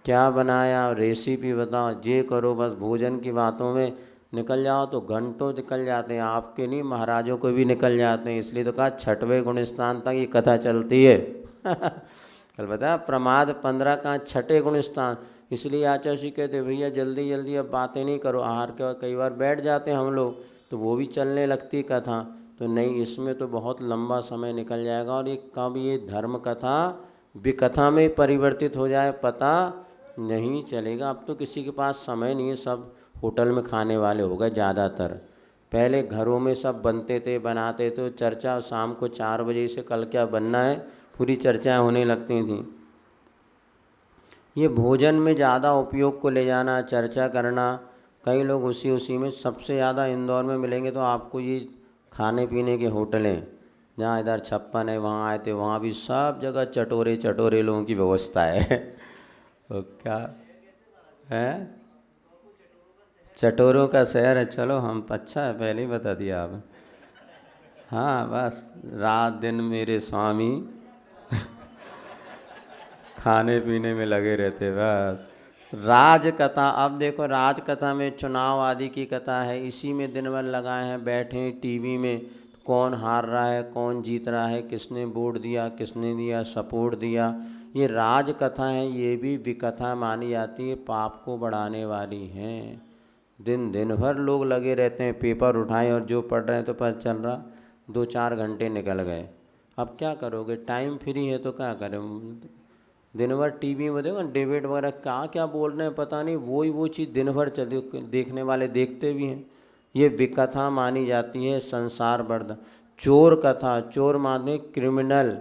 क्या बनाया, रेसिपी बताओ, ये करो, बस भोजन की बातों में निकल जाओ तो घंटों निकल जाते हैं, आपके नहीं महाराजों को भी निकल जाते हैं। इसलिए तो कहा 6वें गुणस्थान तक ये कथा चलती है। कल बताया प्रमाद 15 का 6ठे गुणस्थान। इसलिए आचार्य कहते भैया जल्दी जल्दी अब बातें नहीं करो, आहार के कई बार बैठ जाते हैं हम लोग तो वो भी चलने लगती कथा, तो नहीं, इसमें तो बहुत लंबा समय निकल जाएगा, और ये कब ये धर्म कथा विकथा में परिवर्तित हो जाए पता नहीं चलेगा। अब तो किसी के पास समय नहीं है, सब होटल में खाने वाले हो गए ज़्यादातर। पहले घरों में सब बनते थे, बनाते थे, चर्चा शाम को 4 बजे से कल क्या बनना है पूरी चर्चाएं होने लगती थी। ये भोजन में ज़्यादा उपयोग को ले जाना, चर्चा करना, कई लोग उसी में सबसे ज़्यादा इंदौर में मिलेंगे तो आपको ये खाने पीने के होटलें, जहाँ इधर 56 है, वहाँ आए थे, वहाँ भी सब जगह चटोरे चटोरे लोगों की व्यवस्था है। तो क्या है, चटोरों का शहर है। चलो हम अच्छा है, पहले ही बता दिया आप। हाँ बस रात दिन मेरे स्वामी खाने पीने में लगे रहते बस। राजकथा, अब देखो राजकथा में चुनाव आदि की कथा है, इसी में दिन भर लगाए हैं बैठे टीवी में, कौन हार रहा है कौन जीत रहा है, किसने वोट दिया किसने दिया सपोर्ट दिया, ये राजकथा है, ये भी विकथा मानी जाती है, पाप को बढ़ाने वाली हैं। दिन भर लोग लगे रहते हैं, पेपर उठाएं और जो पढ़ रहे हैं तो पता चल रहा 2-4 घंटे निकल गए। अब क्या करोगे, टाइम फ्री है तो क्या करें, दिन भर टीवी में देखो डिबेट वगैरह क्या क्या बोल रहे हैं पता नहीं, वो चीज़ दिन भर चल देखने वाले देखते भी हैं। ये विकथा मानी जाती है, संसार बर्द। चोर कथा, चोर माने क्रिमिनल,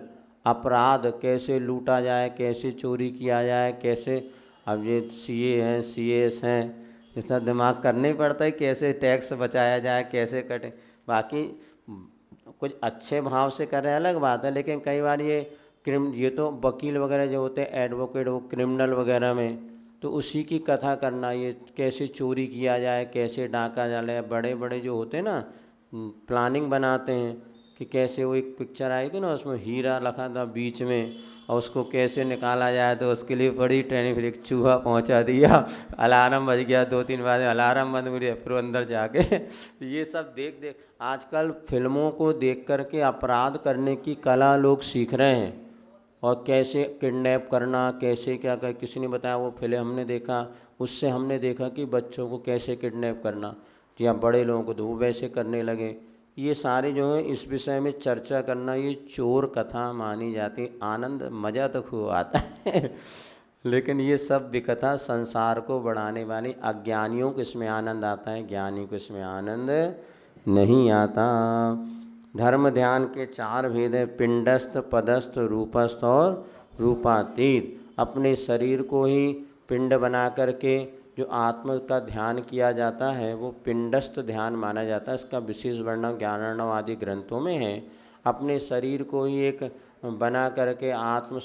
अपराध कैसे लूटा जाए, कैसे चोरी किया जाए, कैसे, अब ये सीए हैं सीएस हैं, इतना दिमाग करना ही पड़ता है कैसे टैक्स बचाया जाए, कैसे कटे। बाकी कुछ अच्छे भाव से कर रहे हैं अलग बात है, लेकिन कई बार ये तो वकील वगैरह जो होते हैं एडवोकेट, वो क्रिमिनल वगैरह में, तो उसी की कथा करना, ये कैसे चोरी किया जाए, कैसे डाका जाए, बड़े बड़े जो होते हैं ना प्लानिंग बनाते हैं कि कैसे, वो एक पिक्चर आई थी ना उसमें हीरा रखा था बीच में और उसको कैसे निकाला जाए, तो उसके लिए बड़ी ट्रेनिंग, फिर एक चूहा पहुंचा दिया, अलार्म बज गया 2-3 बार, अलार्म बंद हो गया, फिर अंदर जाके ये सब देख आजकल फिल्मों को देख करके अपराध करने की कला लोग सीख रहे हैं, और कैसे किडनैप करना, कैसे क्या कर, किसी ने बताया वो फिल्म हमने देखा, उससे हमने देखा कि बच्चों को कैसे किडनैप करना, या बड़े लोगों को तो वो वैसे करने लगे। ये सारे जो है इस विषय में चर्चा करना, ये चोर कथा मानी जाती। आनंद मज़ा तो खूब आता है लेकिन ये सब विकथा संसार को बढ़ाने वाली। अज्ञानियों को इसमें आनंद आता है, ज्ञानी को इसमें आनंद नहीं आता। धर्म ध्यान के 4 भेद है, पिंडस्थ, पदस्थ, रूपस्थ और रूपातीत। अपने शरीर को ही पिंड बना करके जो आत्म का ध्यान किया जाता है वो पिंडस्थ ध्यान माना जाता है। इसका विशेष वर्णन ज्ञानार्णव आदि ग्रंथों में है। अपने शरीर को ही एक बना करके आत्म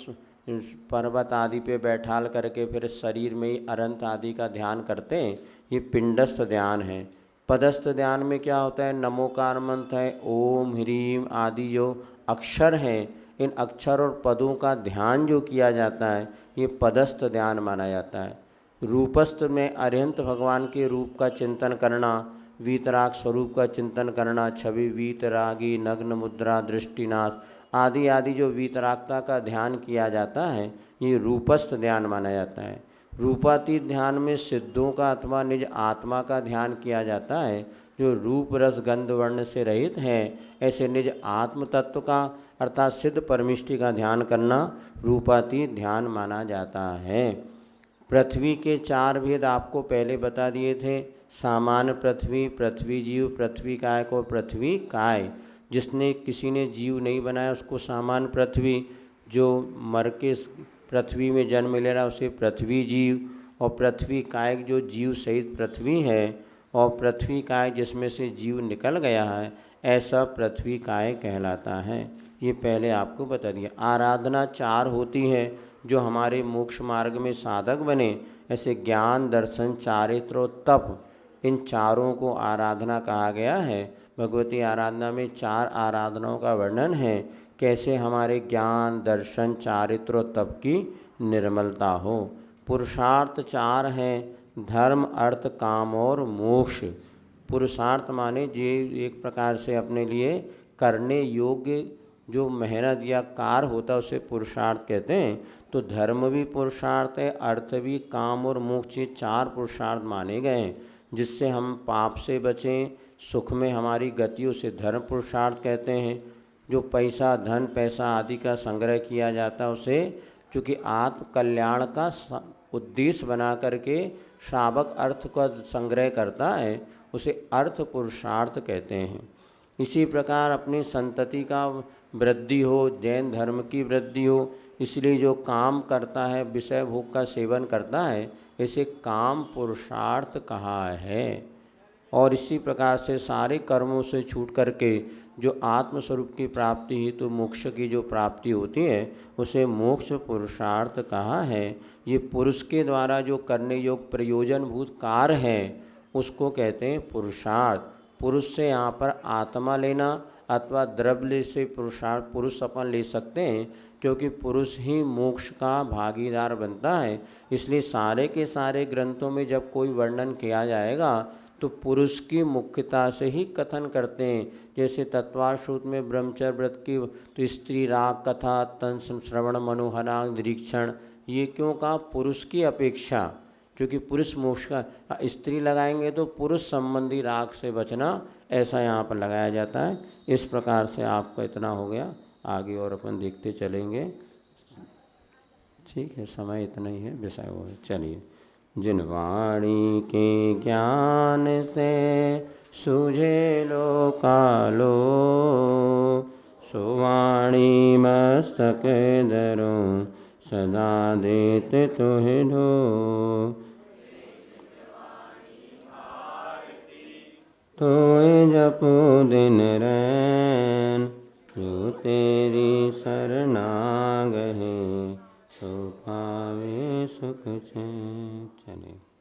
पर्वत आदि पे बैठाल करके फिर शरीर में ही अनंत आदि का ध्यान करते हैं, ये पिंडस्थ ध्यान है। पदस्थ ध्यान में क्या होता है, नमोकार मंत्र है, ओम ह्रीम आदि जो अक्षर हैं, इन अक्षर और पदों का ध्यान जो किया जाता है ये पदस्थ ध्यान माना जाता है। रूपस्थ में अरिहंत भगवान के रूप का चिंतन करना, वीतराग स्वरूप का चिंतन करना, छवि वीतरागी नग्न मुद्रा दृष्टिनाश आदि आदि जो वीतरागता का ध्यान किया जाता है ये रूपस्थ ध्यान माना जाता है। रूपातीत ध्यान में सिद्धों का अथवा निज आत्मा का ध्यान किया जाता है जो रूप रस गंध वर्ण से रहित हैं। ऐसे निज आत्म तत्व का अर्थात सिद्ध परमिष्टि का ध्यान करना रूपातीत ध्यान माना जाता है। पृथ्वी के 4 भेद आपको पहले बता दिए थे, सामान्य पृथ्वी, पृथ्वी जीव, पृथ्वी काय को पृथ्वी काय। जिसने किसी ने जीव नहीं बनाया उसको सामान्य पृथ्वी, जो मर के पृथ्वी में जन्म ले रहा उसे पृथ्वी जीव, और पृथ्वी काय जो जीव सहित पृथ्वी है, और पृथ्वी काय जिसमें से जीव निकल गया है ऐसा पृथ्वी काय कहलाता है। ये पहले आपको बता दिया। आराधना 4 होती है जो हमारे मोक्ष मार्ग में साधक बने, ऐसे ज्ञान दर्शन चारित्र और तप, इन चारों को आराधना कहा गया है। भगवती आराधना में 4 आराधनाओं का वर्णन है, कैसे हमारे ज्ञान दर्शन चारित्र और तप की निर्मलता हो। पुरुषार्थ 4 हैं, धर्म अर्थ काम और मोक्ष। पुरुषार्थ माने जे एक प्रकार से अपने लिए करने योग्य जो मेहनत या कार्य होता है उसे पुरुषार्थ कहते हैं। तो धर्म भी पुरुषार्थ है, अर्थ भी, काम और मोक्ष, ये 4 पुरुषार्थ माने गए हैं जिससे हम पाप से बचें, सुख में हमारी गति, उसे धर्म पुरुषार्थ कहते हैं। जो पैसा धन पैसा आदि का संग्रह किया जाता है उसे, चूँकि आत्म कल्याण का उद्देश्य बना करके श्रावक अर्थ का संग्रह करता है, उसे अर्थ पुरुषार्थ कहते हैं। इसी प्रकार अपनी संतति का वृद्धि हो, जैन धर्म की वृद्धि हो, इसलिए जो काम करता है, विषय भोग का सेवन करता है, इसे काम पुरुषार्थ कहा है। और इसी प्रकार से सारे कर्मों से छूट करके जो आत्मस्वरूप की प्राप्ति हेतु तो मोक्ष की जो प्राप्ति होती है, उसे मोक्ष पुरुषार्थ कहा है। ये पुरुष के द्वारा जो करने योग्य प्रयोजनभूत कार्य है, उसको कहते हैं पुरुषार्थ। पुरुष से यहाँ पर आत्मा लेना अथवा द्रव्य से पुरुषार्थ पुरुष अपन ले सकते हैं, क्योंकि पुरुष ही मोक्ष का भागीदार बनता है। इसलिए सारे के सारे ग्रंथों में जब कोई वर्णन किया जाएगा तो पुरुष की मुख्यता से ही कथन करते हैं। जैसे तत्वासूत्र में ब्रह्मचर्य व्रत की तो स्त्री राग कथा तन श्रवण मनोहरा निरीक्षण, ये क्यों कहा? पुरुष की अपेक्षा, क्योंकि पुरुष मोक्ष का, स्त्री लगाएंगे तो पुरुष संबंधी राग से बचना, ऐसा यहाँ पर लगाया जाता है। इस प्रकार से आपका इतना हो गया, आगे और अपन देखते चलेंगे। ठीक है, समय इतना ही है, विषय वो है। चलिए। जिन वाणी के ज्ञान से सूझे लो कालो, सो वाणी मस्तक धरो सदा देते तुहे ढो। तोय जपो दिन रैन जो तेरी शरणागत है, सो पावे सुख चैन। चले।